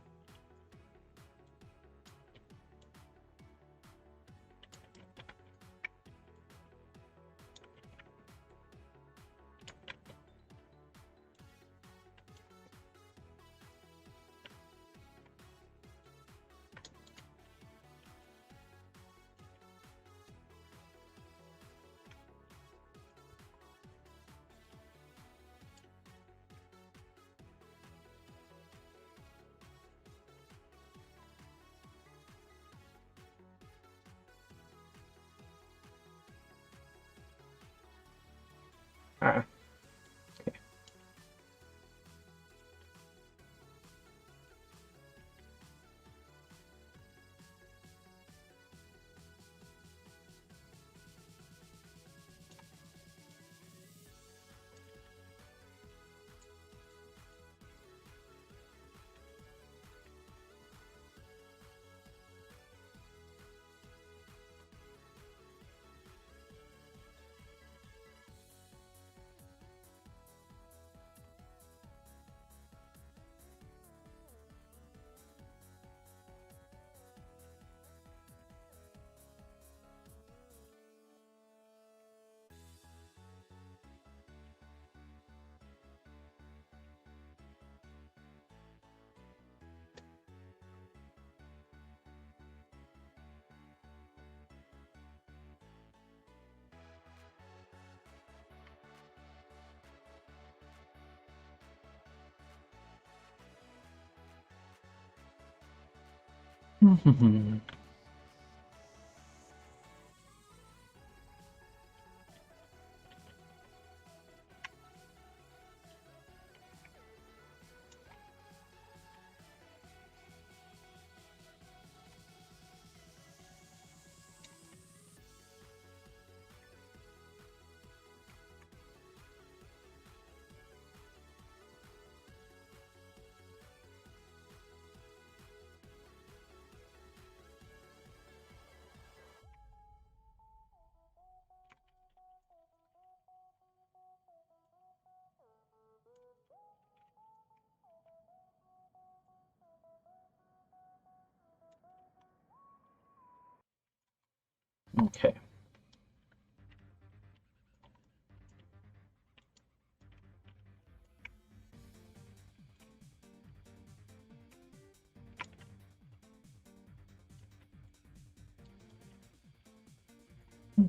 Okay.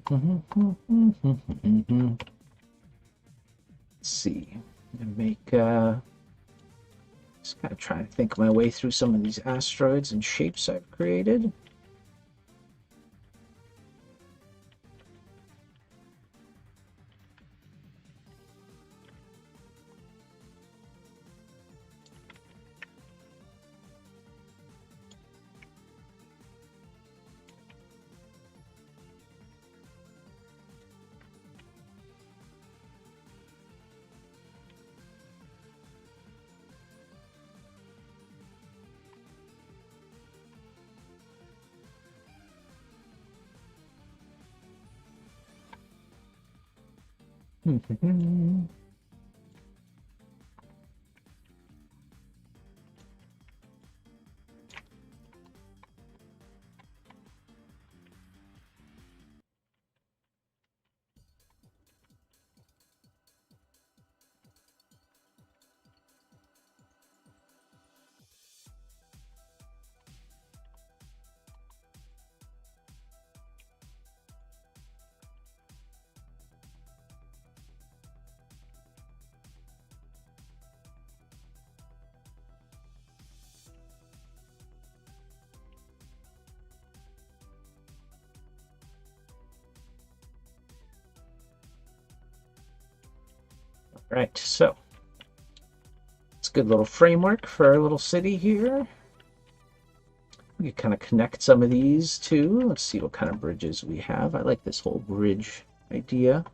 Let's see. Make just kind of trying to think my way through some of these asteroids and shapes I've created. Right, so it's a good little framework for our little city here. We can kind of connect some of these too. Let's see what kind of bridges we have. I like this whole bridge idea.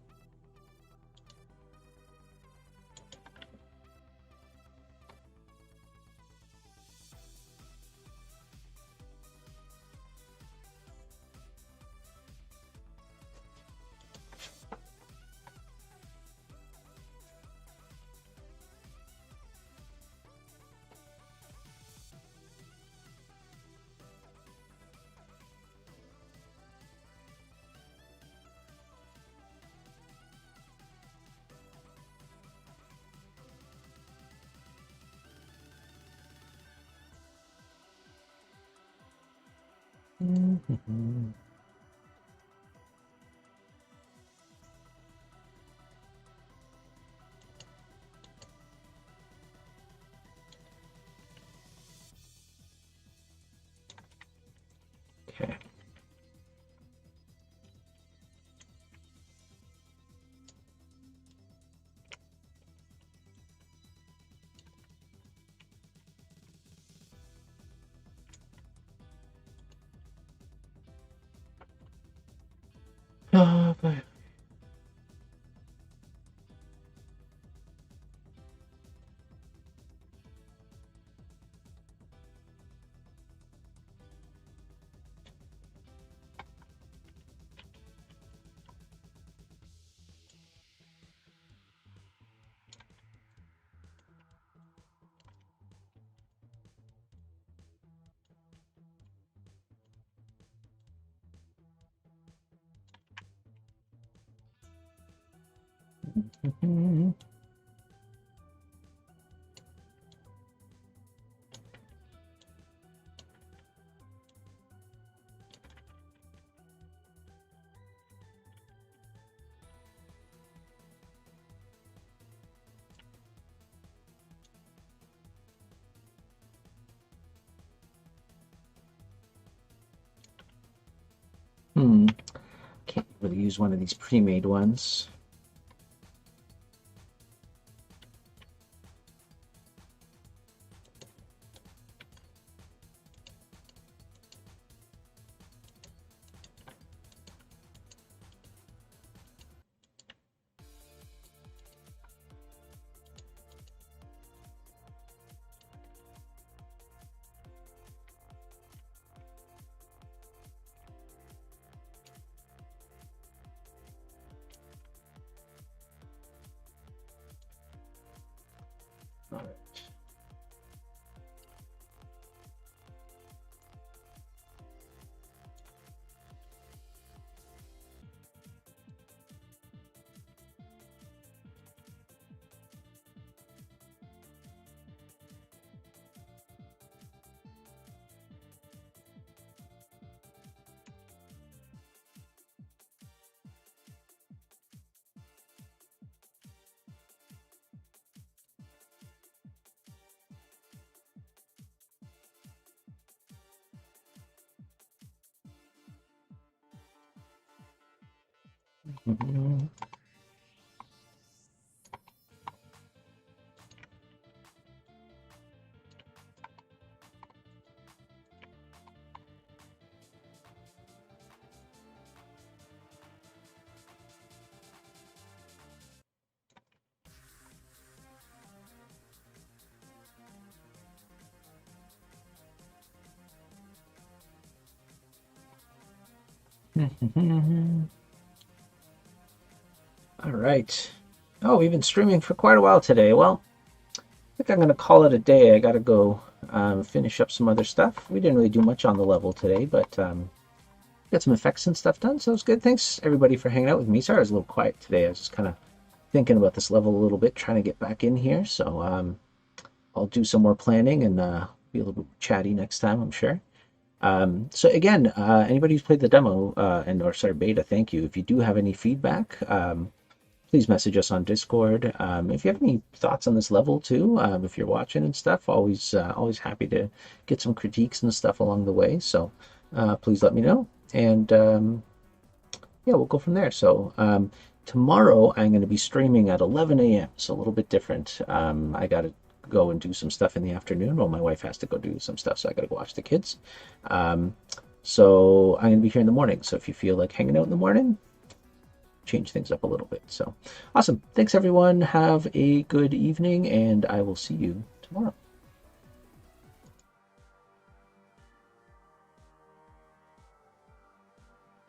Okay. But Can't really use one of these pre-made ones. All right. Mhm. All right. Oh, we've been streaming for quite a while today. Well, I think I'm going to call it a day. I got to go finish up some other stuff. We didn't really do much on the level today, but got some effects and stuff done, so it was good. Thanks, everybody, for hanging out with me. Sorry I was a little quiet today. I was just kind of thinking about this level a little bit, trying to get back in here. So I'll do some more planning and be a little bit chatty next time, I'm sure. So again, anybody who's played the demo or sorry, beta, thank you. If you do have any feedback, please message us on Discord. If you have any thoughts on this level too, if you're watching and stuff, always happy to get some critiques and stuff along the way. So please let me know, and yeah, we'll go from there. So tomorrow I'm going to be streaming at 11 a.m. So a little bit different. I got to go and do some stuff in the afternoon. Well, my wife has to go do some stuff, so I got to go watch the kids. So I'm going to be here in the morning. So if you feel like hanging out in the morning, change things up a little bit. So awesome. Thanks, everyone. Have a good evening, and I will see you tomorrow.